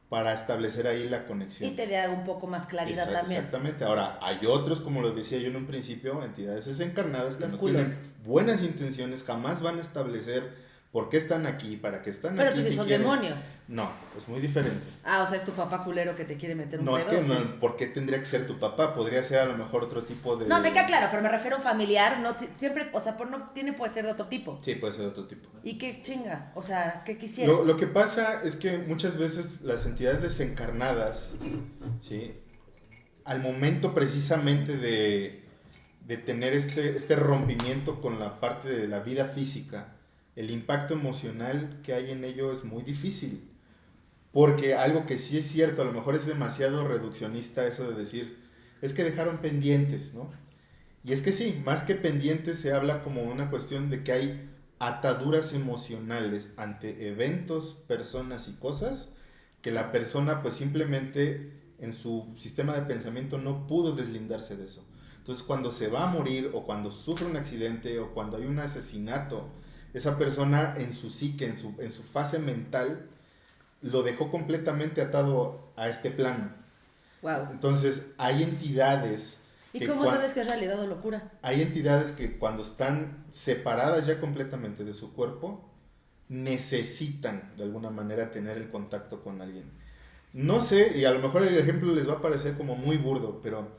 para establecer ahí la conexión. Y te da un poco más claridad también. Exactamente. Ahora, hay otros, como lo decía yo en un principio, entidades desencarnadas que Los no culos. tienen buenas intenciones, jamás van a establecer por qué están aquí, para qué están Pero aquí. tú sí qué son quieren. demonios. No, es muy diferente. Ah, o sea, es tu papá culero que te quiere meter un No, es pedo. que no, ¿por qué tendría que ser tu papá? Podría ser a lo mejor otro tipo de... No, me queda claro, pero me refiero a un familiar, no siempre, o sea, puede ser de otro tipo. Sí, puede ser de otro tipo. ¿Y qué chinga? O sea, ¿qué quisiera? Lo que pasa es que muchas veces las entidades desencarnadas, ¿sí? Al momento precisamente de tener este rompimiento con la parte de la vida física, el impacto emocional que hay en ello es muy difícil. Porque algo que sí es cierto, a lo mejor es demasiado reduccionista eso de decir, es que dejaron pendientes, ¿no? Y es que sí, más que pendientes se habla como una cuestión de que hay ataduras emocionales ante eventos, personas y cosas que la persona pues simplemente en su sistema de pensamiento no pudo deslindarse de eso. Entonces cuando se va a morir o cuando sufre un accidente o cuando hay un asesinato, esa persona en su psique, en su fase mental, lo dejó completamente atado a este plano. Wow. Entonces hay entidades... ¿Y cómo sabes que es realidad o locura? Hay entidades que cuando están separadas ya completamente de su cuerpo, necesitan de alguna manera tener el contacto con alguien. No sé, y a lo mejor el ejemplo les va a parecer como muy burdo, pero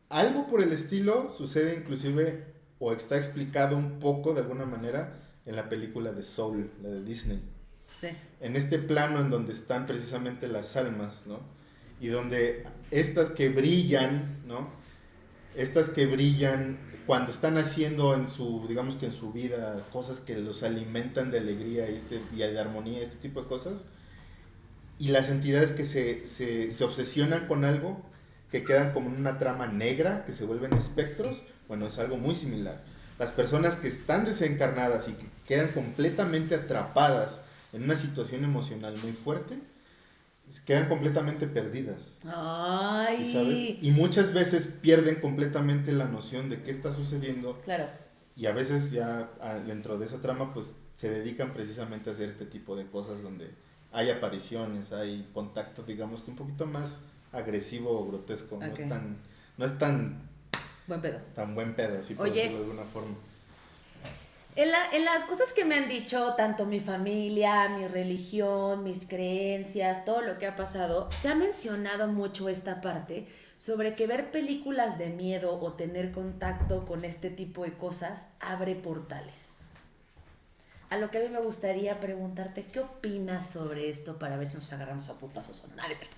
algo por el estilo sucede inclusive o está explicado un poco de alguna manera en la película de Soul, la de Disney. Sí. En este plano en donde están precisamente las almas, ¿no? Y donde estas que brillan, ¿no? Estas que brillan cuando están haciendo en su, digamos que en su vida, cosas que los alimentan de alegría y de armonía, este tipo de cosas, y las entidades que se obsesionan con algo, que quedan como en una trama negra, que se vuelven espectros, bueno, es algo muy similar. Las personas que están desencarnadas y que quedan completamente atrapadas en una situación emocional muy fuerte, quedan completamente perdidas. Ay. ¿Sí sabes? Y muchas veces pierden completamente la noción de qué está sucediendo. Claro. Y a veces ya dentro de esa trama pues se dedican precisamente a hacer este tipo de cosas donde hay apariciones, hay contacto, digamos que un poquito más agresivo o grotesco. Okay. No es tan Buen pedo. Tan buen pedo, si por Oye, decirlo de alguna forma. En las cosas que me han dicho, tanto mi familia, mi religión, mis creencias, todo lo que ha pasado, se ha mencionado mucho esta parte sobre que ver películas de miedo o tener contacto con este tipo de cosas abre portales. A lo que a mí me gustaría preguntarte, ¿qué opinas sobre esto para ver si nos agarramos a putazos o no? No, es cierto.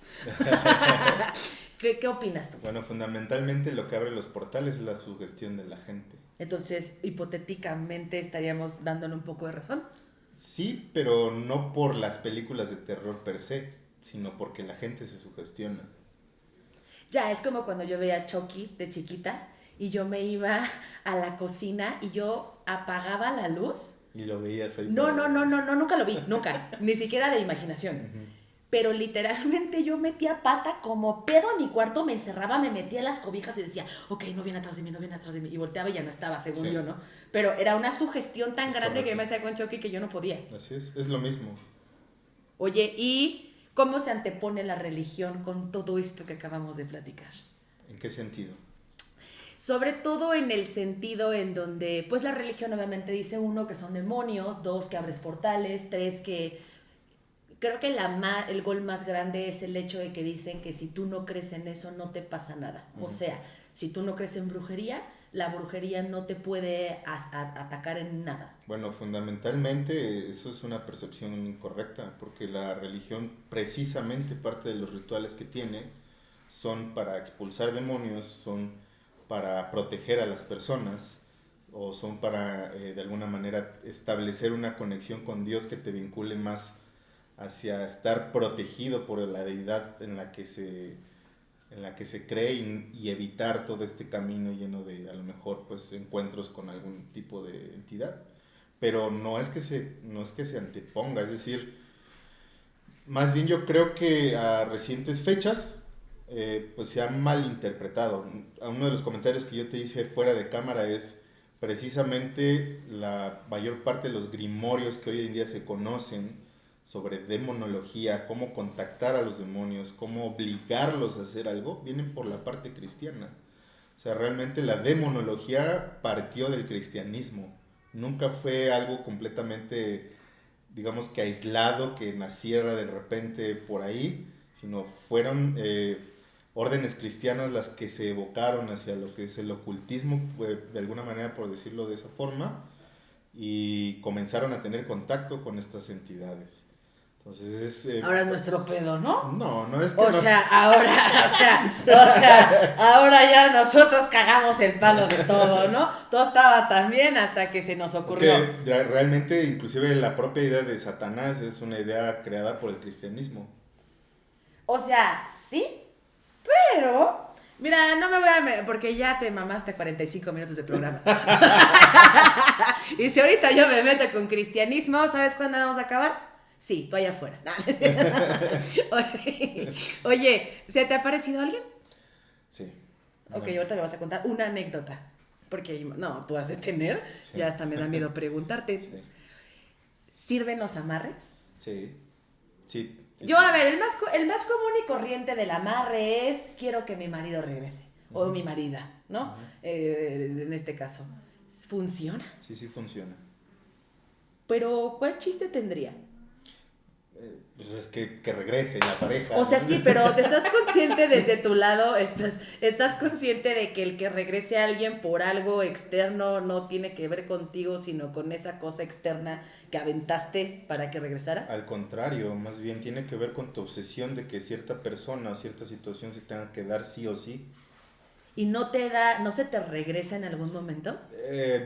¿Qué opinas tú? Bueno, fundamentalmente lo que abre los portales es la sugestión de la gente. Entonces, hipotéticamente estaríamos dándole un poco de razón. Sí, pero no por las películas de terror per se, sino porque la gente se sugestiona. Ya, es como cuando yo veía a Chucky de chiquita y yo me iba a la cocina y yo apagaba la luz. Y lo veías ahí. No, nunca lo vi, nunca, ni siquiera de imaginación. Uh-huh. Pero literalmente yo metía pata como pedo a mi cuarto, me encerraba, me metía a las cobijas y decía, ok, no viene atrás de mí, y volteaba y ya no estaba, según yo, ¿no? Pero era una sugestión tan grande correcto. Que me hacía con Chucky que yo no podía. Así es lo mismo. Oye, ¿y cómo se antepone la religión con todo esto que acabamos de platicar? ¿En qué sentido? Sobre todo en el sentido en donde, pues la religión obviamente dice, 1, que son demonios, 2, que abres portales, 3, que... Creo que el gol más grande es el hecho de que dicen que si tú no crees en eso no te pasa nada. Uh-huh. O sea, si tú no crees en brujería, la brujería no te puede atacar en nada. Bueno, fundamentalmente eso es una percepción incorrecta, porque la religión, precisamente parte de los rituales que tiene, son para expulsar demonios, son para proteger a las personas, o son para, de alguna manera, establecer una conexión con Dios que te vincule más hacia estar protegido por la deidad en la que se cree y evitar todo este camino lleno de, a lo mejor, pues encuentros con algún tipo de entidad. Pero no es que se anteponga, es decir, más bien yo creo que a recientes fechas pues se ha malinterpretado. Uno de los comentarios que yo te hice fuera de cámara es precisamente la mayor parte de los grimorios que hoy en día se conocen sobre demonología, cómo contactar a los demonios, cómo obligarlos a hacer algo, vienen por la parte cristiana. O sea, realmente la demonología partió del cristianismo. Nunca fue algo completamente, digamos que aislado, que naciera de repente por ahí, sino fueron órdenes cristianas las que se evocaron hacia lo que es el ocultismo, de alguna manera, por decirlo de esa forma, y comenzaron a tener contacto con estas entidades. Entonces ahora es nuestro pedo, ¿no? No es que ahora ya nosotros cagamos el palo de todo, ¿no? Todo estaba tan bien hasta que se nos ocurrió. Es que realmente, inclusive la propia idea de Satanás es una idea creada por el cristianismo. O sea, sí, pero... Mira, no me voy a... porque ya te mamaste 45 minutos de programa. Y si ahorita yo me meto con cristianismo, ¿sabes cuándo vamos a acabar? Sí, tú allá afuera. Oye, ¿se te ha parecido alguien? Sí. Ok, ahorita me vas a contar una anécdota. Porque, no, tú has de tener. Sí. Ya hasta me da miedo preguntarte. Sí. ¿Sirven los amarres? Sí. Yo, a ver, el más común y corriente del amarre es: quiero que mi marido regrese. Uh-huh. O mi marida, ¿no? Uh-huh. En este caso. ¿Funciona? Sí, funciona. Pero, ¿cuál chiste tendría? Pues es que regrese la pareja. O sea, sí, pero ¿te estás consciente desde tu lado? ¿Estás consciente de que el que regrese a alguien por algo externo no tiene que ver contigo, sino con esa cosa externa que aventaste para que regresara? Al contrario, más bien tiene que ver con tu obsesión de que cierta persona o cierta situación se tenga que dar sí o sí. ¿Y no se te regresa en algún momento?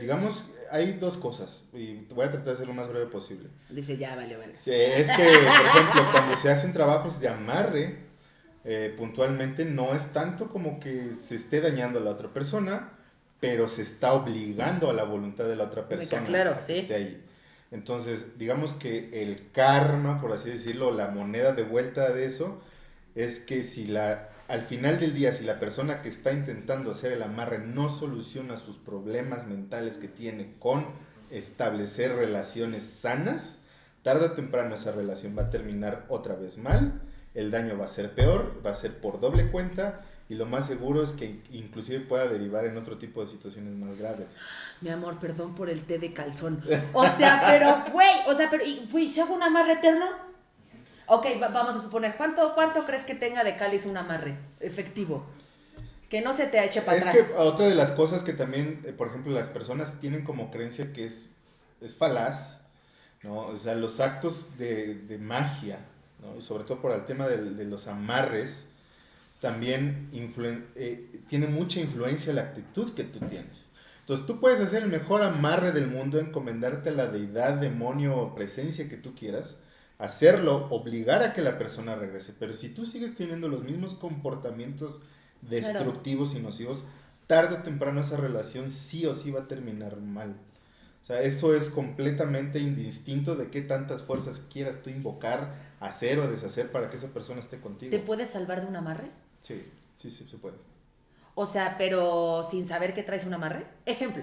Digamos, hay dos cosas, y voy a tratar de ser lo más breve posible. Dice, ya, vale. Sí, es que, por ejemplo, cuando se hacen trabajos de amarre, puntualmente no es tanto como que se esté dañando a la otra persona, pero se está obligando a la voluntad de la otra persona a que esté ahí. Entonces, digamos que el karma, por así decirlo, la moneda de vuelta de eso, es que al final del día, si la persona que está intentando hacer el amarre no soluciona sus problemas mentales que tiene con establecer relaciones sanas, tarde o temprano esa relación va a terminar otra vez mal, el daño va a ser peor, va a ser por doble cuenta, y lo más seguro es que inclusive pueda derivar en otro tipo de situaciones más graves. Mi amor, perdón por el té de calzón. O sea, pero, güey, ¿se hago un amarre eterno? Ok, vamos a suponer, ¿cuánto crees que tenga de cáliz un amarre efectivo? Que no se te eche para atrás. Es que otra de las cosas que también, por ejemplo, las personas tienen como creencia que es falaz, ¿no? O sea, los actos de magia, ¿no? Y sobre todo por el tema de los amarres, también tiene mucha influencia la actitud que tú tienes. Entonces tú puedes hacer el mejor amarre del mundo, encomendarte a la deidad, demonio o presencia que tú quieras, hacerlo, obligar a que la persona regrese, pero si tú sigues teniendo los mismos comportamientos destructivos y nocivos, tarde o temprano esa relación sí o sí va a terminar mal. O sea, eso es completamente indistinto de qué tantas fuerzas quieras tú invocar, hacer o deshacer para que esa persona esté contigo. ¿Te puedes salvar de un amarre? Sí, se puede. O sea, pero sin saber que traes un amarre. Ejemplo.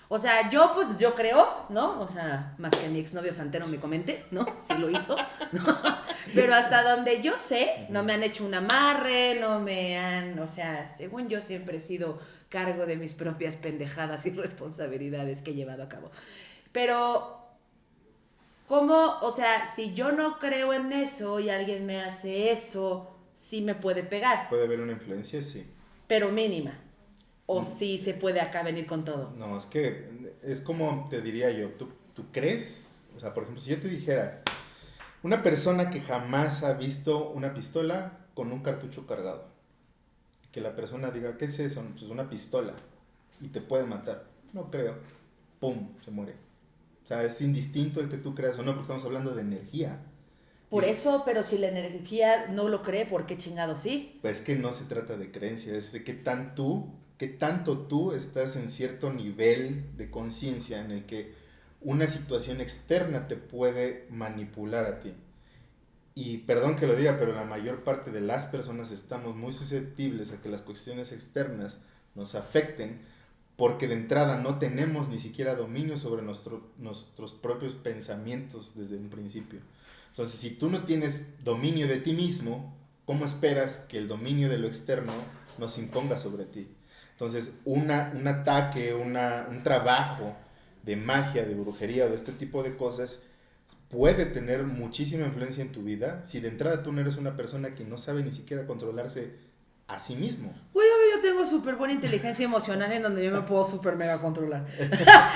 O sea, yo creo, ¿no? O sea, más que mi exnovio Santero me comente, ¿no? Sí lo hizo, ¿no? Pero hasta donde yo sé, no me han hecho un amarre, o sea, según yo siempre he sido cargo de mis propias pendejadas y responsabilidades que he llevado a cabo. Pero, ¿cómo? O sea, si yo no creo en eso y alguien me hace eso, sí me puede pegar. Puede haber una influencia, sí. Pero mínima. ¿O sí se puede acá venir con todo? No, es que es como te diría yo, ¿tú crees? O sea, por ejemplo, si yo te dijera, una persona que jamás ha visto una pistola con un cartucho cargado, que la persona diga, ¿qué es eso? Pues una pistola, y te puede matar. No creo. ¡Pum! Se muere. O sea, es indistinto el que tú creas o no, porque estamos hablando de energía. Por eso, pero si la energía no lo cree, ¿por qué chingado sí? Pues es que no se trata de creencia, es de qué tanto tú estás en cierto nivel de conciencia en el que una situación externa te puede manipular a ti. Y perdón que lo diga, pero la mayor parte de las personas estamos muy susceptibles a que las cuestiones externas nos afecten, porque de entrada no tenemos ni siquiera dominio sobre nuestros propios pensamientos desde un principio. Entonces, si tú no tienes dominio de ti mismo, ¿cómo esperas que el dominio de lo externo nos imponga sobre ti? Entonces, un ataque, un trabajo de magia, de brujería o de este tipo de cosas puede tener muchísima influencia en tu vida si de entrada tú no eres una persona que no sabe ni siquiera controlarse a sí mismo. Güey, yo tengo súper buena inteligencia emocional en donde yo me puedo súper mega controlar.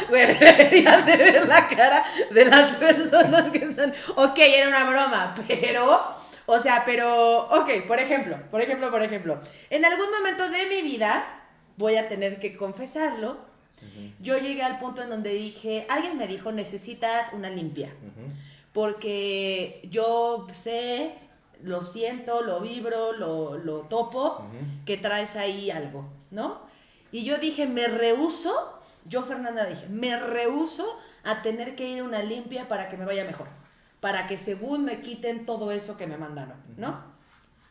Güey, deberías de ver la cara de las personas que están... Ok, era una broma, pero... ok, por ejemplo. En algún momento de mi vida, voy a tener que confesarlo, yo llegué al punto en donde dije, alguien me dijo, necesitas una limpia. Porque yo sé... lo siento, lo vibro, lo topo, que traes ahí algo, ¿no? Y yo dije, Fernanda dije, me rehúso a tener que ir a una limpia para que me vaya mejor, para que según me quiten todo eso que me mandaron, ¿no?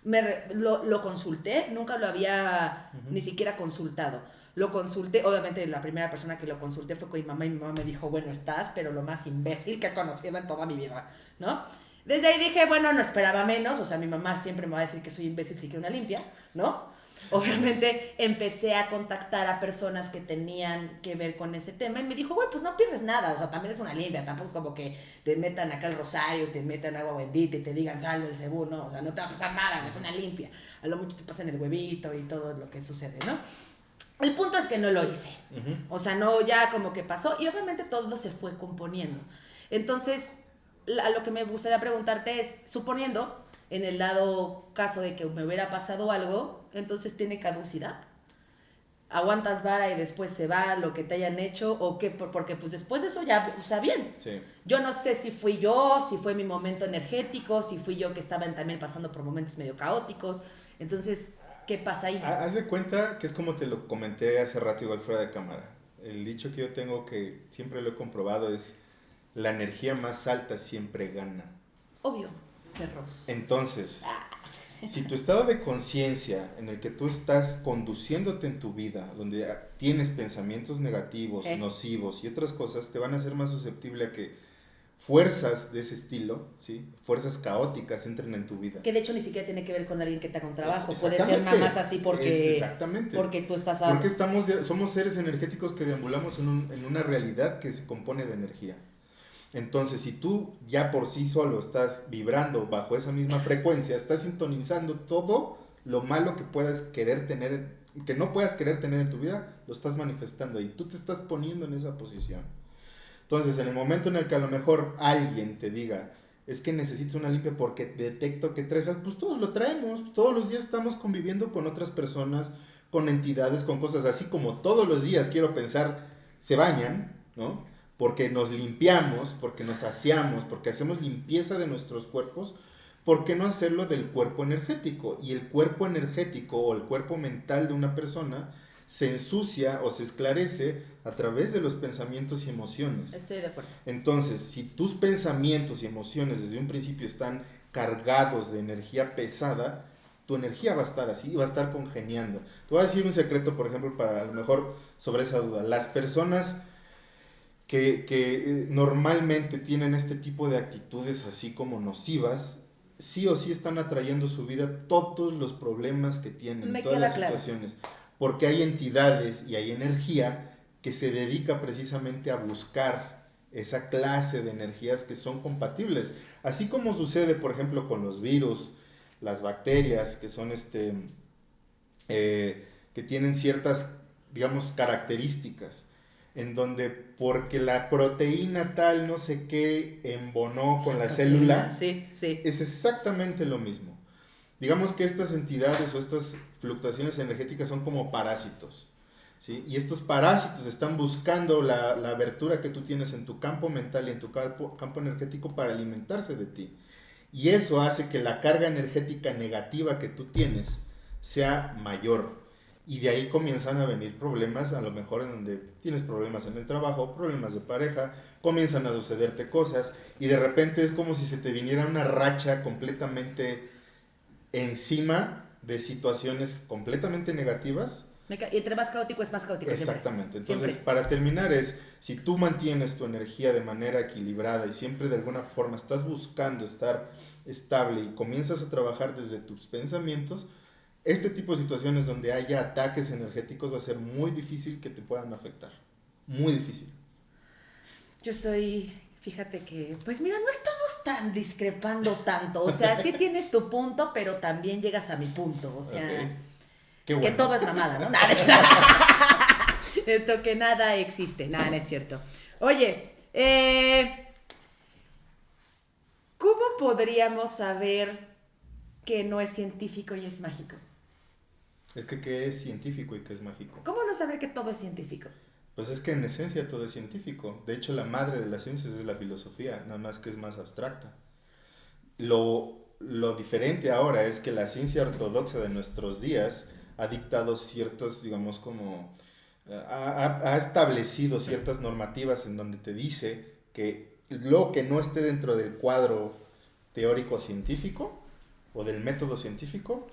Lo consulté, nunca lo había ni siquiera consultado. Lo consulté, obviamente la primera persona que lo consulté fue con mi mamá, y mi mamá me dijo, bueno, estás, pero lo más imbécil que he conocido en toda mi vida, ¿no? Desde ahí dije, bueno, no esperaba menos, o sea, mi mamá siempre me va a decir que soy imbécil si quiero una limpia, ¿no? Obviamente empecé a contactar a personas que tenían que ver con ese tema y me dijo, güey, pues no pierdes nada, o sea, también es una limpia, tampoco es como que te metan acá el rosario, te metan agua bendita y te digan salve el cebú, no, o sea, no te va a pasar nada, es una limpia, a lo mucho te pasan el huevito y todo lo que sucede, ¿no? El punto es que no lo hice, o sea, no, ya como que pasó y obviamente todo se fue componiendo. Entonces, a lo que me gustaría preguntarte es, suponiendo, en el dado caso de que me hubiera pasado algo, entonces tiene caducidad. ¿Aguantas vara y después se va lo que te hayan hecho? ¿O qué? Porque pues después de eso ya está bien. Sí. Yo no sé si fui yo, si fue mi momento energético, si fui yo que estaba también pasando por momentos medio caóticos. Entonces, ¿qué pasa ahí? Haz de cuenta que es como te lo comenté hace rato igual fuera de cámara. El dicho que yo tengo, que siempre lo he comprobado, es: la energía más alta siempre gana. Obvio, perros. Entonces, si tu estado de conciencia en el que tú estás conduciéndote en tu vida, donde tienes pensamientos negativos, nocivos y otras cosas, te van a hacer más susceptible a que fuerzas de ese estilo, ¿sí? Fuerzas caóticas entren en tu vida. Que de hecho ni siquiera tiene que ver con alguien que te haga un trabajo. Puede ser nada más así porque... Exactamente. Porque tú estás... Porque somos seres energéticos que deambulamos en una realidad que se compone de energía. Entonces, si tú ya por sí solo estás vibrando bajo esa misma frecuencia, estás sintonizando todo lo malo que puedas querer tener, que no puedas querer tener en tu vida, lo estás manifestando y tú te estás poniendo en esa posición. Entonces, en el momento en el que a lo mejor alguien te diga, es que necesitas una limpia porque detecto que traes, pues todos lo traemos, todos los días estamos conviviendo con otras personas, con entidades, con cosas, así como todos los días, quiero pensar, se bañan, ¿no? Porque nos limpiamos, porque nos aseamos, porque hacemos limpieza de nuestros cuerpos, ¿por qué no hacerlo del cuerpo energético? Y el cuerpo energético o el cuerpo mental de una persona se ensucia o se esclarece a través de los pensamientos y emociones. Estoy de acuerdo. Entonces, si tus pensamientos y emociones desde un principio están cargados de energía pesada, tu energía va a estar así, va a estar congeniando. Te voy a decir un secreto, por ejemplo, para a lo mejor sobre esa duda. Las personas que normalmente tienen este tipo de actitudes así como nocivas, sí o sí están atrayendo a su vida todos los problemas que tienen, todas las situaciones. Porque hay entidades y hay energía que se dedica precisamente a buscar esa clase de energías que son compatibles. Así como sucede, por ejemplo, con los virus, las bacterias, que son que tienen ciertas, digamos, características, en donde porque la proteína tal no sé qué embonó con la célula, sí. es exactamente lo mismo. Digamos que estas entidades o estas fluctuaciones energéticas son como parásitos, ¿sí? Y estos parásitos están buscando la abertura que tú tienes en tu campo mental y en tu campo energético para alimentarse de ti. Y eso hace que la carga energética negativa que tú tienes sea mayor. Y de ahí comienzan a venir problemas, a lo mejor en donde tienes problemas en el trabajo, problemas de pareja, comienzan a sucederte cosas y de repente es como si se te viniera una racha completamente encima de situaciones completamente negativas. Y entre más caótico es más caótico. Exactamente. Siempre. Entonces, para terminar si tú mantienes tu energía de manera equilibrada y siempre de alguna forma estás buscando estar estable y comienzas a trabajar desde tus pensamientos, este tipo de situaciones donde haya ataques energéticos va a ser muy difícil que te puedan afectar. Muy difícil. Yo estoy, fíjate que, pues mira, no estamos tan discrepando tanto. O sea, sí tienes tu punto, pero también llegas a mi punto. O sea, Okay. Qué bueno. que todo es mamada, ¿no? Esto que nada existe. Nada, no es cierto. Oye, ¿cómo podríamos saber que no es científico y es mágico? Es que ¿qué es científico y qué es mágico? ¿Cómo no saber que todo es científico? Pues es que en esencia todo es científico. De hecho, la madre de las ciencias es la filosofía, nada más que es más abstracta. Lo diferente ahora es que la ciencia ortodoxa de nuestros días ha dictado ciertos, digamos, como... ha establecido ciertas normativas en donde te dice que lo que no esté dentro del cuadro teórico científico o del método científico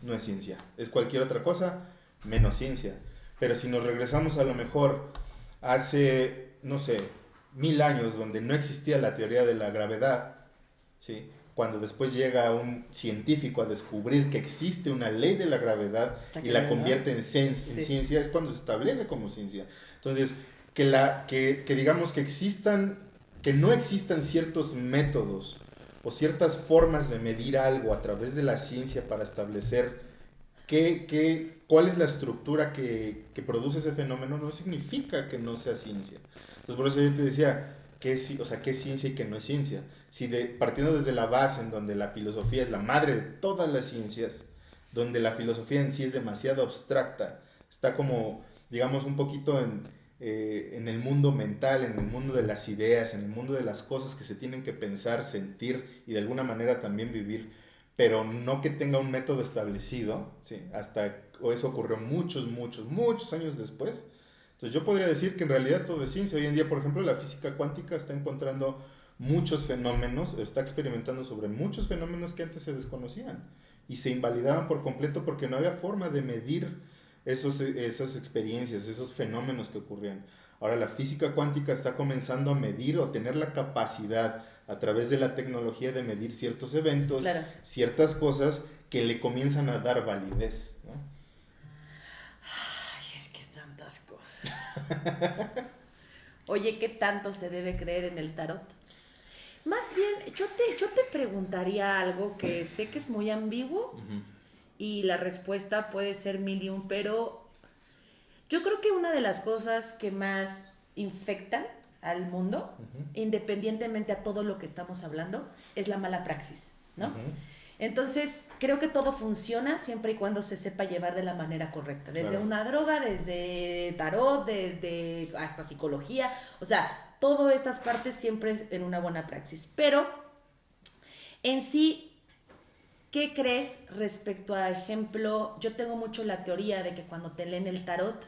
no es ciencia. Es cualquier otra cosa menos ciencia. Pero si nos regresamos a lo mejor hace, no sé, 1000 años donde no existía la teoría de la gravedad, ¿sí? Cuando después llega un científico a descubrir que existe una ley de la gravedad y la convierte en ciencia, es cuando se establece como ciencia. Entonces, que digamos que no existan ciertos métodos o ciertas formas de medir algo a través de la ciencia para establecer cuál es la estructura que produce ese fenómeno, no significa que no sea ciencia. Entonces, por eso yo te decía, ¿qué es ciencia y qué no es ciencia? Partiendo desde la base en donde la filosofía es la madre de todas las ciencias, donde la filosofía en sí es demasiado abstracta, está como, digamos, un poquito en el mundo mental, en el mundo de las ideas, en el mundo de las cosas que se tienen que pensar, sentir y de alguna manera también vivir, pero no que tenga un método establecido, ¿sí? O eso ocurrió muchos años después. Entonces yo podría decir que en realidad todo es ciencia. Hoy en día, por ejemplo, la física cuántica está encontrando muchos fenómenos, está experimentando sobre muchos fenómenos que antes se desconocían y se invalidaban por completo porque no había forma de medir esas experiencias, esos fenómenos que ocurrían. Ahora la física cuántica está comenzando a medir o tener la capacidad a través de la tecnología de medir ciertos eventos, claro, ciertas cosas que le comienzan a dar validez, ¿no? Ay, es que tantas cosas. Oye, ¿qué tanto se debe creer en el tarot? Más bien, yo te preguntaría algo que sé que es muy ambiguo, y la respuesta puede ser 1001, pero yo creo que una de las cosas que más infectan al mundo, independientemente a todo lo que estamos hablando, es la mala praxis, ¿no? Entonces, creo que todo funciona siempre y cuando se sepa llevar de la manera correcta. Desde claro, una droga, desde tarot, desde hasta psicología. O sea, todas estas partes siempre en una buena praxis. Pero, en sí, ¿qué crees respecto a, ejemplo, yo tengo mucho la teoría de que cuando te leen el tarot,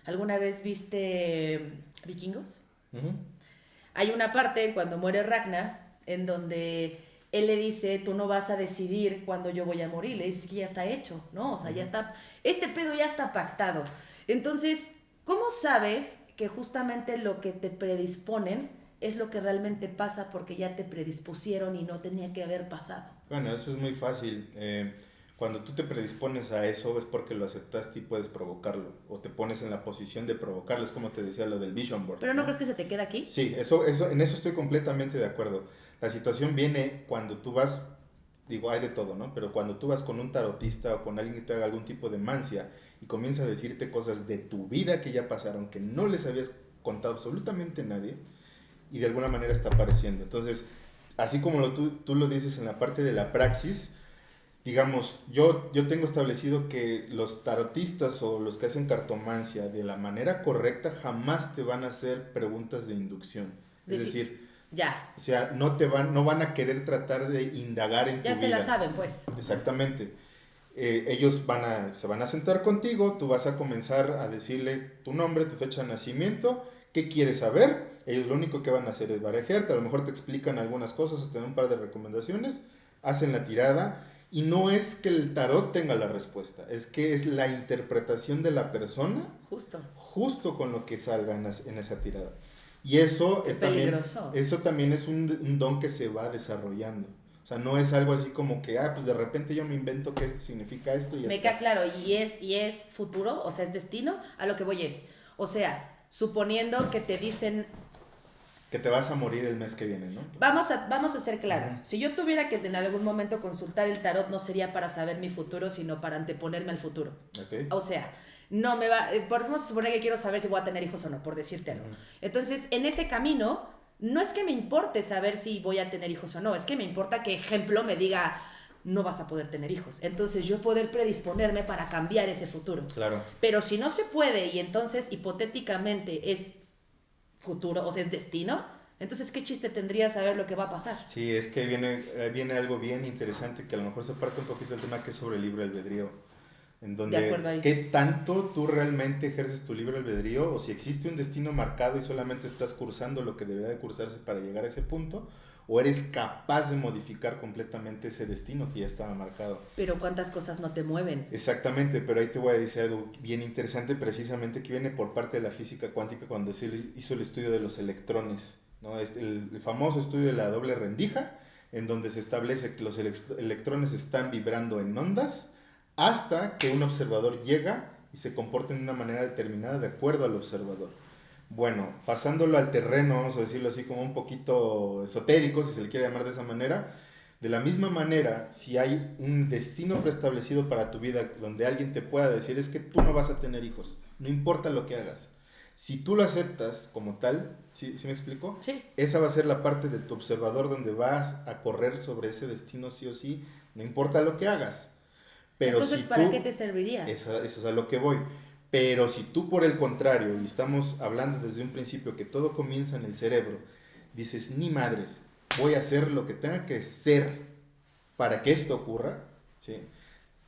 ¿alguna vez viste Vikingos? Hay una parte cuando muere Ragnar en donde él le dice, tú no vas a decidir cuándo yo voy a morir. Le dices que ya está hecho, ¿no? O sea, ya está, este pedo ya está pactado. Entonces, ¿cómo sabes que justamente lo que te predisponen es lo que realmente pasa porque ya te predispusieron y no tenía que haber pasado? Bueno, eso es muy fácil. Cuando tú te predispones a eso es porque lo aceptaste y puedes provocarlo, o te pones en la posición de provocarlo. Es como te decía lo del vision board. ¿Pero no crees que se te queda aquí? Sí, en eso estoy completamente de acuerdo. La situación viene cuando tú vas, digo, hay de todo, ¿no? Pero cuando tú vas con un tarotista o con alguien que te haga algún tipo de mancia y comienza a decirte cosas de tu vida que ya pasaron, que no les habías contado absolutamente a nadie, y de alguna manera está apareciendo. Entonces, así como tú lo dices en la parte de la praxis, digamos, yo tengo establecido que los tarotistas o los que hacen cartomancia de la manera correcta jamás te van a hacer preguntas de inducción. Es decir, Ya. O sea, no van a querer tratar de indagar en tu vida. Ya se la saben, pues. Exactamente. Ellos se van a sentar contigo, tú vas a comenzar a decirle tu nombre, tu fecha de nacimiento, qué quieres saber. Ellos lo único que van a hacer es barajarte, a lo mejor te explican algunas cosas o te dan un par de recomendaciones, hacen la tirada y no es que el tarot tenga la respuesta, es que es la interpretación de la persona justo con lo que salga en esa tirada. Y eso es peligroso. Eso también es un don que se va desarrollando. O sea, no es algo así como que, pues de repente yo me invento que esto significa esto y ya Me queda claro, y es futuro, o sea, es destino, a lo que voy es, o sea, suponiendo que te dicen... Que te vas a morir el mes que viene, ¿no? Vamos a ser claros, si yo tuviera que en algún momento consultar el tarot, no sería para saber mi futuro, sino para anteponerme al futuro. Okay. O sea... No me va, por eso se supone que quiero saber si voy a tener hijos o no, por decirte algo. Entonces, en ese camino, no es que me importe saber si voy a tener hijos o no, es que me importa que ejemplo me diga, no vas a poder tener hijos. Entonces, yo poder predisponerme para cambiar ese futuro. Claro. Pero si no se puede y entonces hipotéticamente es futuro, o sea, es destino, entonces, ¿qué chiste tendría saber lo que va a pasar? Sí, es que viene algo bien interesante que a lo mejor se parte un poquito del tema que es sobre el libre albedrío. En donde, ¿qué tanto tú realmente ejerces tu libre albedrío? O si existe un destino marcado y solamente estás cursando lo que debería de cursarse para llegar a ese punto, o eres capaz de modificar completamente ese destino que ya estaba marcado. Pero ¿cuántas cosas no te mueven? Exactamente, pero ahí te voy a decir algo bien interesante, precisamente que viene por parte de la física cuántica cuando se hizo el estudio de los electrones, ¿no? El famoso estudio de la doble rendija, en donde se establece que los electrones están vibrando en ondas, hasta que un observador llega y se comporta de una manera determinada de acuerdo al observador. Bueno, pasándolo al terreno, vamos a decirlo así como un poquito esotérico, si se le quiere llamar de esa manera, de la misma manera, si hay un destino preestablecido para tu vida donde alguien te pueda decir es que tú no vas a tener hijos, no importa lo que hagas. Si tú lo aceptas como tal, ¿sí me explico? Sí. Esa va a ser la parte de tu observador donde vas a correr sobre ese destino sí o sí, no importa lo que hagas. Pero entonces, si ¿para qué te serviría? Eso es a lo que voy. Pero si tú por el contrario, y estamos hablando desde un principio que todo comienza en el cerebro, dices, ni madres, voy a hacer lo que tenga que ser para que esto ocurra, ¿sí?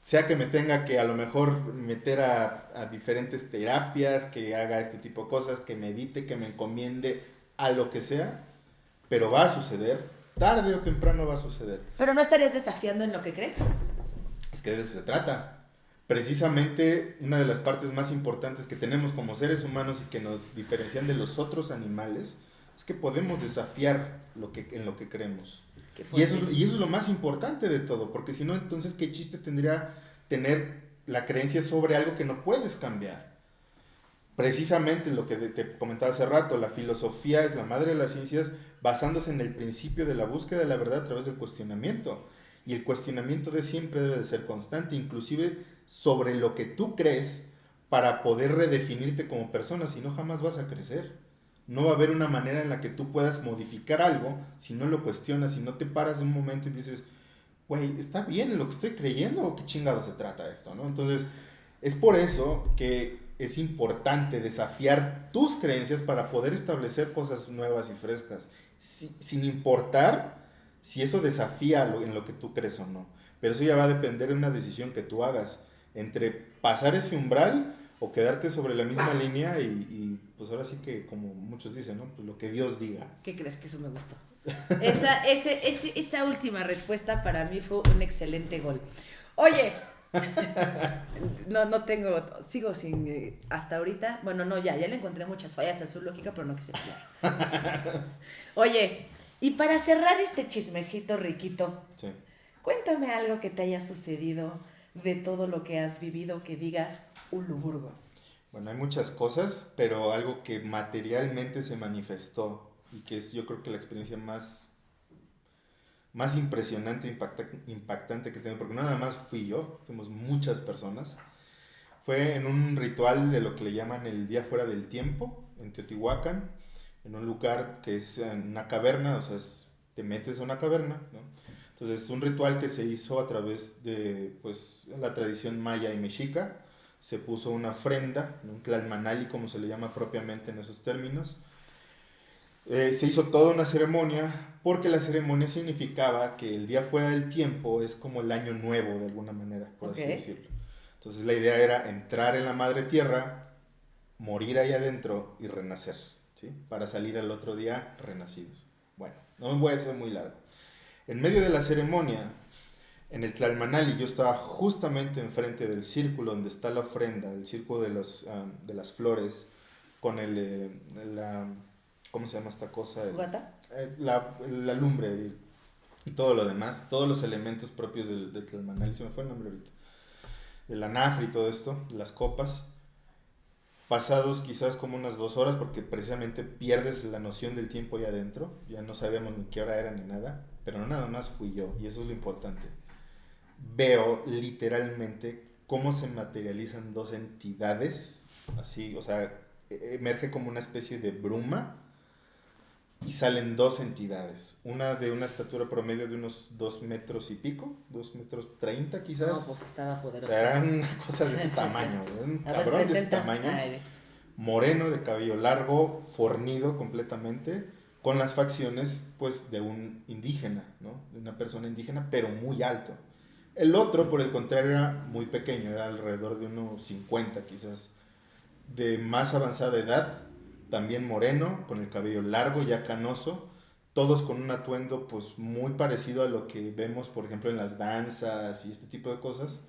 Sea que me tenga que a lo mejor meter a diferentes terapias, que haga este tipo de cosas, que medite, que me encomiende a lo que sea, pero va a suceder, tarde o temprano va a suceder. ¿Pero no estarías desafiando en lo que crees? Es que de eso se trata. Precisamente una de las partes más importantes que tenemos como seres humanos y que nos diferencian de los otros animales es que podemos desafiar en lo que creemos. Y eso es lo más importante de todo, porque si no, entonces, ¿qué chiste tendría tener la creencia sobre algo que no puedes cambiar? Precisamente lo que te comentaba hace rato, la filosofía es la madre de las ciencias basándose en el principio de la búsqueda de la verdad a través del cuestionamiento. Y el cuestionamiento de siempre debe de ser constante, inclusive sobre lo que tú crees para poder redefinirte como persona, si no jamás vas a crecer. No va a haber una manera en la que tú puedas modificar algo si no lo cuestionas, si no te paras de un momento y dices, güey, ¿está bien lo que estoy creyendo o qué chingado se trata esto, ¿no? Entonces, es por eso que es importante desafiar tus creencias para poder establecer cosas nuevas y frescas, sin importar si eso desafía en lo que tú crees o no. Pero eso ya va a depender de una decisión que tú hagas, entre pasar ese umbral o quedarte sobre la misma línea y pues ahora sí que, como muchos dicen, ¿no? Pues lo que Dios diga. ¿Qué crees? Que eso me gustó. Esa última respuesta para mí fue un excelente gol. Oye, no tengo, sigo sin, hasta ahorita, bueno, no, ya le encontré muchas fallas a su lógica, pero no quise hablar. Oye, y para cerrar este chismecito riquito, Sí. Cuéntame algo que te haya sucedido de todo lo que has vivido, que digas Uluburgo. Bueno, hay muchas cosas, pero algo que materialmente se manifestó y que es yo creo que la experiencia más impresionante, impactante que tengo, porque no nada más fui yo, fuimos muchas personas. Fue en un ritual de lo que le llaman el Día Fuera del Tiempo, en Teotihuacán, en un lugar que es una caverna, o sea, te metes a una caverna, ¿no? Entonces es un ritual que se hizo a través de pues, la tradición maya y mexica. Se puso una ofrenda, un tlalmanali como se le llama propiamente en esos términos. Se hizo toda una ceremonia porque la ceremonia significaba que el día fuera del tiempo es como el año nuevo de alguna manera, por así decirlo. Entonces la idea era entrar en la madre tierra, morir ahí adentro y renacer, ¿sí? Para salir al otro día renacidos. Bueno, no me voy a hacer muy largo. En medio de la ceremonia, en el Tlalmanali, yo estaba justamente enfrente del círculo donde está la ofrenda, el círculo de las flores, con ¿cómo se llama esta cosa? La lumbre y todo lo demás, todos los elementos propios del Tlalmanali, se me fue el nombre ahorita, el anafre y todo esto, las copas, pasados quizás como unas 2 horas, porque precisamente pierdes la noción del tiempo ahí adentro, ya no sabíamos ni qué hora era ni nada, pero no nada más fui yo, y eso es lo importante. Veo literalmente cómo se materializan 2 entidades, así, o sea, emerge como una especie de bruma, y salen 2 entidades, una de una estatura promedio de unos 2 metros y pico, 2 metros 30 quizás. No, pues estaba poderoso. O sea, eran cosas de este tamaño, un cabrón de este tamaño, moreno, de cabello largo, fornido completamente, con las facciones pues de un indígena, ¿no? De una persona indígena, pero muy alto. El otro, por el contrario, era muy pequeño, era alrededor de unos 50 quizás, de más avanzada edad, también moreno, con el cabello largo, ya canoso, todos con un atuendo pues muy parecido a lo que vemos, por ejemplo, en las danzas y este tipo de cosas.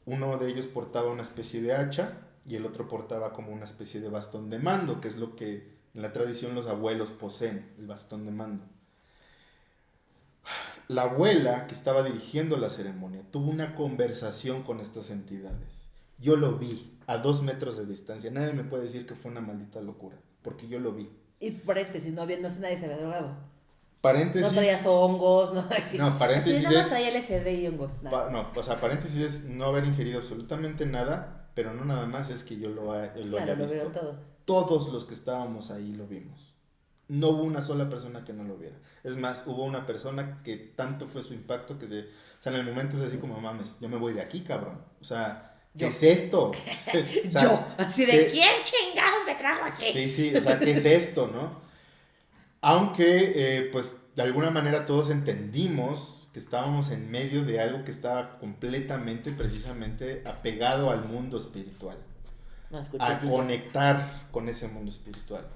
Uno de ellos portaba una especie de hacha y el otro portaba como una especie de bastón de mando, que es lo que en la tradición los abuelos poseen, el bastón de mando. La abuela que estaba dirigiendo la ceremonia tuvo una conversación con estas entidades. Yo lo vi a 2 metros de distancia. Nadie me puede decir que fue una maldita locura, porque yo lo vi. Y paréntesis, no nadie se había drogado. Paréntesis. No traías hongos, no. No, paréntesis así, no traía LSD y hongos. No, o sea, paréntesis es no haber ingerido absolutamente nada, pero no nada más es que yo lo haya visto. Vieron todos. Todos los que estábamos ahí lo vimos. No hubo una sola persona que no lo viera. Es más, hubo una persona que tanto fue su impacto que o sea, en el momento es así como, mames, yo me voy de aquí, cabrón. O sea, ¿qué es esto? O sea, yo, así de, ¿quién chingados me trajo aquí? Sí, o sea, ¿qué es esto, no? Aunque, pues, de alguna manera todos entendimos que estábamos en medio de algo que estaba completamente, precisamente, apegado al mundo espiritual. A conectar con ese mundo espiritual.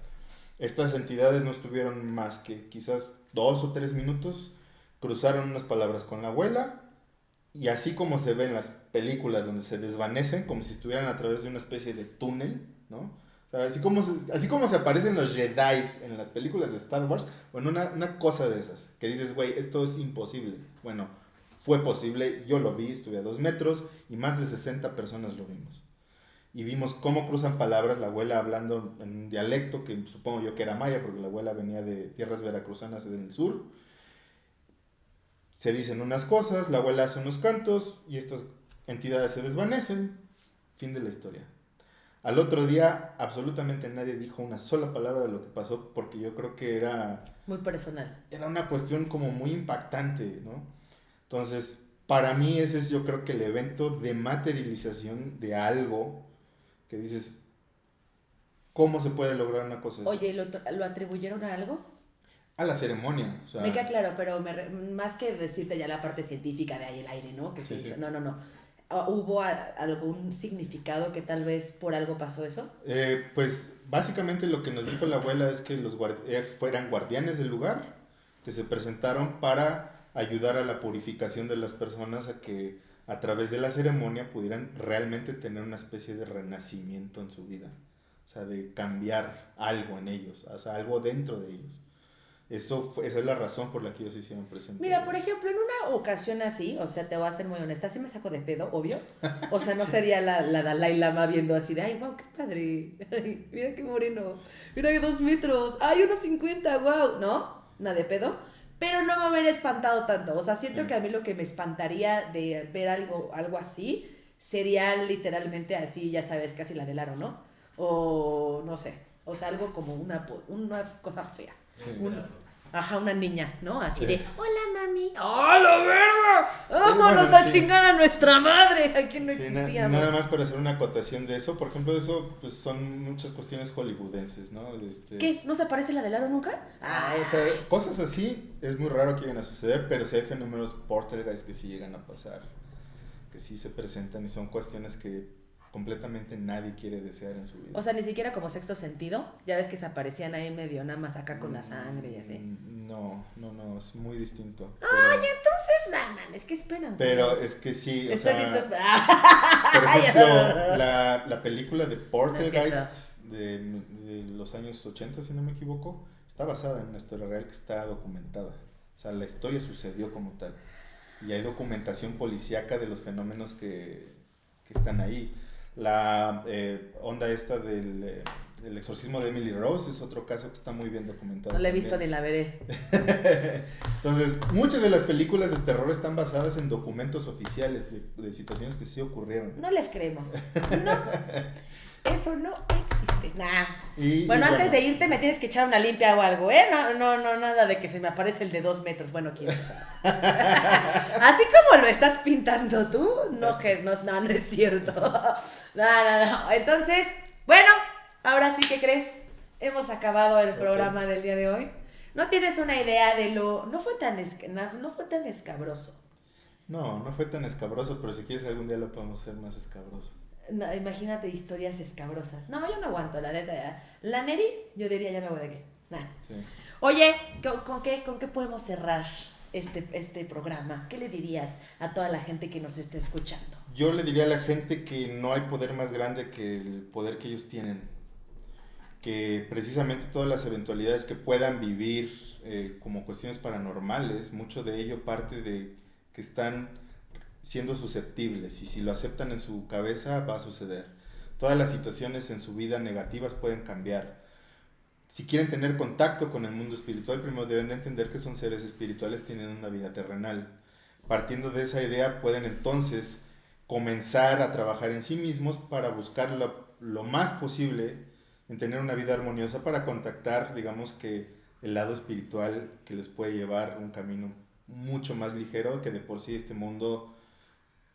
Estas entidades no estuvieron más que quizás 2 o 3 minutos, cruzaron unas palabras con la abuela, y así como se ve en las películas donde se desvanecen, como si estuvieran a través de una especie de túnel, ¿no? O sea, así como se aparecen los Jedi en las películas de Star Wars, bueno, una cosa de esas, que dices, güey, esto es imposible. Bueno, fue posible, yo lo vi, estuve a 2 metros, y más de 60 personas lo vimos. Y vimos cómo cruzan palabras, la abuela hablando en un dialecto que supongo yo que era maya, porque la abuela venía de tierras veracruzanas del sur. Se dicen unas cosas, la abuela hace unos cantos y estas entidades se desvanecen. Fin de la historia. Al otro día absolutamente nadie dijo una sola palabra de lo que pasó, porque yo creo que era... muy personal. Era una cuestión como muy impactante, ¿no? Entonces, para mí ese es yo creo que el evento de materialización de algo que dices, ¿cómo se puede lograr una cosa así? Oye, ¿lo atribuyeron a algo? A la ceremonia. O sea, me queda claro, pero más que decirte ya la parte científica de ahí el aire, ¿no? Que se hizo. Sí. No. ¿Hubo algún significado que tal vez por algo pasó eso? Pues básicamente lo que nos dijo la abuela es que los fueran guardianes del lugar, que se presentaron para ayudar a la purificación de las personas, a que a través de la ceremonia pudieran realmente tener una especie de renacimiento en su vida. O sea, de cambiar algo en ellos, o sea, algo dentro de ellos. Esa es la razón por la que ellos se hicieron presentes. Mira, por ejemplo, en una ocasión así, o sea, te voy a ser muy honesta, sí me saco de pedo, obvio. O sea, no sería la Dalai Lama viendo así de, ay, wow, qué padre. Ay, mira qué moreno. Mira que 2 metros. Ay, 1.50, wow. ¿No? Nada de pedo. Pero no me hubiera espantado tanto. O sea, siento que a mí lo que me espantaría de ver algo así sería literalmente así, ya sabes, casi la del aro, ¿no? O no sé. O sea, algo como una cosa fea. Sí. Ajá, una niña, ¿no? Así Sí. de, hola mami. ¡Oh, la verga! ¡Vámonos bueno, a sí. chingar a nuestra madre! Aquí no Sí, existíamos. nada más para hacer una acotación de eso, por ejemplo, eso pues son muchas cuestiones hollywoodenses, ¿no? ¿Qué? ¿No se aparece la de Laro nunca? O sea, cosas así es muy raro que lleguen a suceder, pero sí hay fenómenos poltergeist que sí llegan a pasar, que sí se presentan y son cuestiones que completamente nadie quiere desear en su vida. O sea, ni siquiera como Sexto Sentido. Ya ves que se aparecían ahí medio nada más acá con la sangre y así. No, es muy distinto. Ay, entonces, nada, es que esperan. Pero pues. es que sí, o Estoy sea, listo. por ejemplo, la película de No es Poltergeist de los años 80, si no me equivoco, está basada en una historia real que está documentada. O sea, la historia sucedió como tal. Y hay documentación policíaca de los fenómenos que están ahí. La onda esta del el exorcismo de Emily Rose es otro caso que está muy bien documentado. No la he visto también. ni la veré. Entonces, muchas de las películas de terror están basadas en documentos oficiales de situaciones que sí ocurrieron. No les creemos. No. Eso no existe. Nah. Y Bueno, antes de irte me tienes que echar una limpia o algo, ¿eh? No, nada de que se me aparece el de 2 metros. Bueno, quién sabe. Así como lo estás pintando tú, no es cierto. No. Entonces, bueno, ahora sí que crees, hemos acabado el programa del día de hoy. ¿No tienes una idea de lo... No fue tan escabroso? No fue tan escabroso, pero si quieres algún día lo podemos hacer más escabroso. No, imagínate historias escabrosas. No, yo no aguanto, la neta. La Neri, yo diría, ya me voy de aquí. Nah. Sí. Oye, ¿con qué podemos cerrar este programa? ¿Qué le dirías a toda la gente que nos esté escuchando? Yo le diría a la gente que no hay poder más grande que el poder que ellos tienen. Que precisamente todas las eventualidades que puedan vivir como cuestiones paranormales, mucho de ello parte de que están siendo susceptibles, y si lo aceptan en su cabeza va a suceder. Todas las situaciones en su vida negativas pueden cambiar. Si quieren tener contacto con el mundo espiritual, primero deben de entender que son seres espirituales, tienen una vida terrenal. Partiendo de esa idea, pueden entonces comenzar a trabajar en sí mismos para buscar lo más posible en tener una vida armoniosa, para contactar, digamos que el lado espiritual que les puede llevar un camino mucho más ligero, que de por sí este mundo,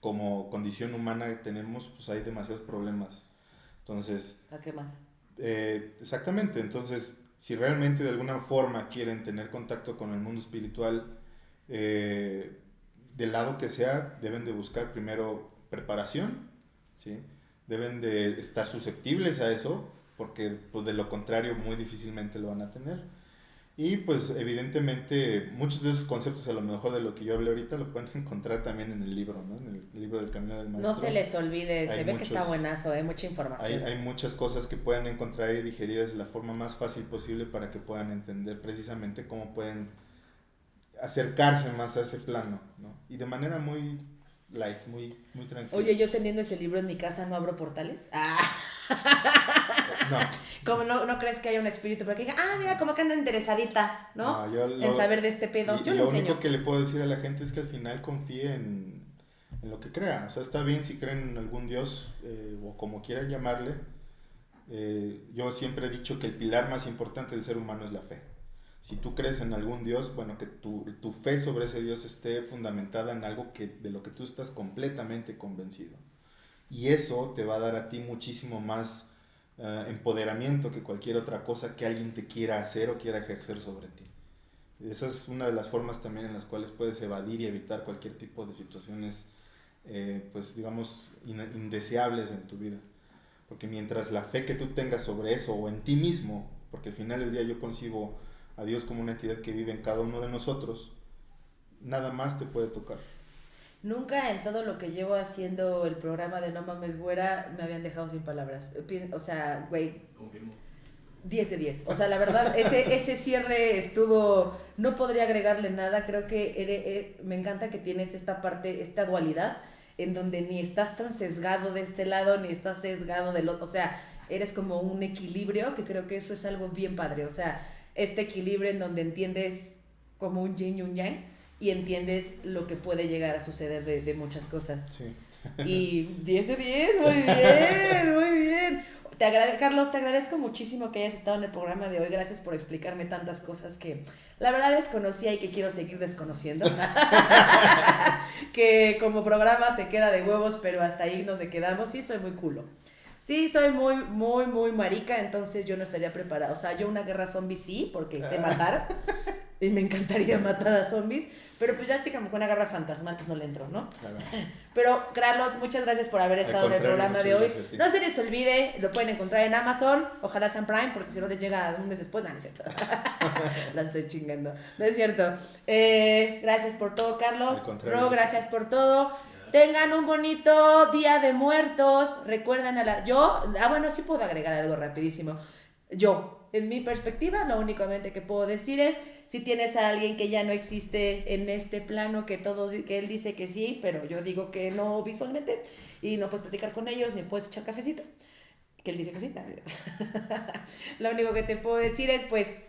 como condición humana que tenemos, pues hay demasiados problemas. Entonces, ¿A qué más? Exactamente, entonces, si realmente de alguna forma quieren tener contacto con el mundo espiritual, del lado que sea, deben de buscar primero preparación, ¿sí? Deben de estar susceptibles a eso, porque pues, de lo contrario muy difícilmente lo van a tener. Y pues evidentemente muchos de esos conceptos, a lo mejor de lo que yo hablé ahorita, lo pueden encontrar también en el libro, ¿no? En el libro del Camino del Maestro. No se les olvide, se ve muchos, que está buenazo, mucha información. Hay muchas cosas que pueden encontrar y digeridas de la forma más fácil posible para que puedan entender precisamente cómo pueden acercarse más a ese plano, ¿no? Y de manera muy light, muy tranquila. Oye, yo teniendo ese libro en mi casa, ¿no abro portales? No. Como no crees que haya un espíritu, pero que diga, mira, como que anda interesadita, ¿no? En saber de este pedo. Yo y le lo enseño. único que le puedo decir a la gente es que al final confíe en lo que crea. O sea, está bien si creen en algún Dios, o como quieran llamarle. Yo siempre he dicho que el pilar más importante del ser humano es la fe. Si tú crees en algún Dios, bueno, que tu fe sobre ese Dios esté fundamentada en algo de lo que tú estás completamente convencido. Y eso te va a dar a ti muchísimo más empoderamiento que cualquier otra cosa que alguien te quiera hacer o quiera ejercer sobre ti. Esa es una de las formas también en las cuales puedes evadir y evitar cualquier tipo de situaciones, pues digamos, indeseables en tu vida. Porque mientras la fe que tú tengas sobre eso o en ti mismo, porque al final del día yo concibo a Dios como una entidad que vive en cada uno de nosotros, nada más te puede tocar. Nunca en todo lo que llevo haciendo el programa de No Mames Güera me habían dejado sin palabras. O sea, güey. Confirmo. 10 de 10. O sea, la verdad, ese cierre estuvo... No podría agregarle nada. Creo que me encanta que tienes esta parte, esta dualidad, en donde ni estás tan sesgado de este lado, ni estás sesgado del otro. O sea, eres como un equilibrio, que creo que eso es algo bien padre. O sea, este equilibrio en donde entiendes como un yin y un yang, y entiendes lo que puede llegar a suceder de muchas cosas. Sí. Y 10 de 10, muy bien, muy bien. Carlos, te agradezco muchísimo que hayas estado en el programa de hoy. Gracias por explicarme tantas cosas que la verdad desconocía y que quiero seguir desconociendo. Que como programa se queda de huevos, pero hasta ahí nos quedamos. Sí, soy muy culo. Sí, soy muy, muy, muy marica, entonces yo no estaría preparada. O sea, yo una guerra zombie sí, porque sé matar. Y me encantaría matar a zombies. Pero pues ya sí, como con una guerra fantasmal, pues no le entro, ¿no? Claro. Pero, Carlos, muchas gracias por haber estado en el programa de hoy. No se les olvide, lo pueden encontrar en Amazon, ojalá sea en Prime, porque si no les llega un mes después, no es cierto. La estoy chingando. No es cierto. Gracias por todo, Carlos. Ro, gracias por todo. Tengan un bonito Día de Muertos. Recuerden bueno, sí puedo agregar algo rapidísimo. En mi perspectiva, lo únicamente que puedo decir es, si tienes a alguien que ya no existe en este plano, que él dice que sí, pero yo digo que no visualmente, y no puedes platicar con ellos, ni puedes echar cafecito, que él dice que sí. Lo único que te puedo decir es, pues,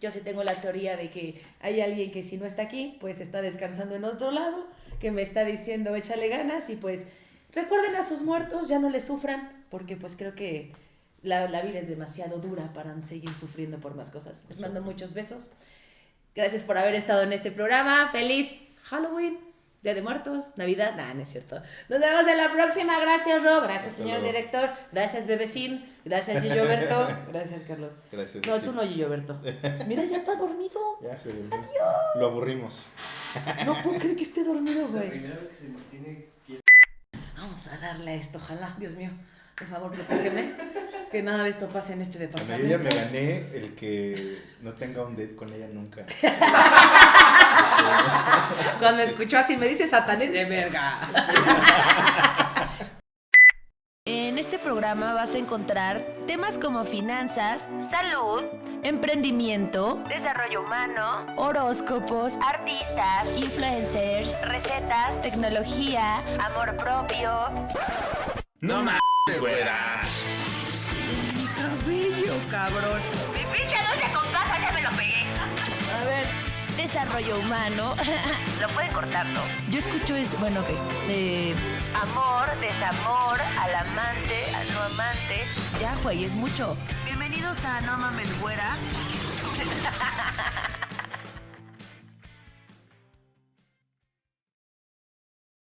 yo sí tengo la teoría de que hay alguien que si no está aquí, pues está descansando en otro lado, que me está diciendo échale ganas, y pues recuerden a sus muertos, ya no les sufran, porque pues creo que la vida es demasiado dura para seguir sufriendo por más cosas. Les mando muchos besos. Gracias por haber estado en este programa. Feliz Halloween, Día de Muertos, Navidad. No es cierto. Nos vemos en la próxima. Gracias, Ro. Gracias, señor director. Gracias, Bebecín. Gracias, Gilloberto. Gracias, Carlos. Gracias. No, tú no, Gilloberto. Mira, ya está dormido. Ya se durmió. Adiós. Lo aburrimos. No puedo creer que esté dormido, La güey. primera vez que se me tiene que... Vamos a darle a esto, ojalá. Dios mío. Por favor, protégeme. Que nada de esto pase en este departamento. Bueno, yo ya me gané el que no tenga un date con ella nunca. Cuando escuchó así, me dice satanás de verga. En este programa vas a encontrar temas como finanzas, salud, emprendimiento, desarrollo humano, horóscopos, artistas, influencers, recetas, tecnología, amor propio. ¡No mames, güera! Mi cabello, cabrón. Mi pinche dulce con casa ya me lo pegué. A ver. Desarrollo humano. Lo pueden cortar, ¿no? Yo escucho amor, desamor, al amante, al no amante. Ya, güey, es mucho. Bienvenidos a No Mames Güera.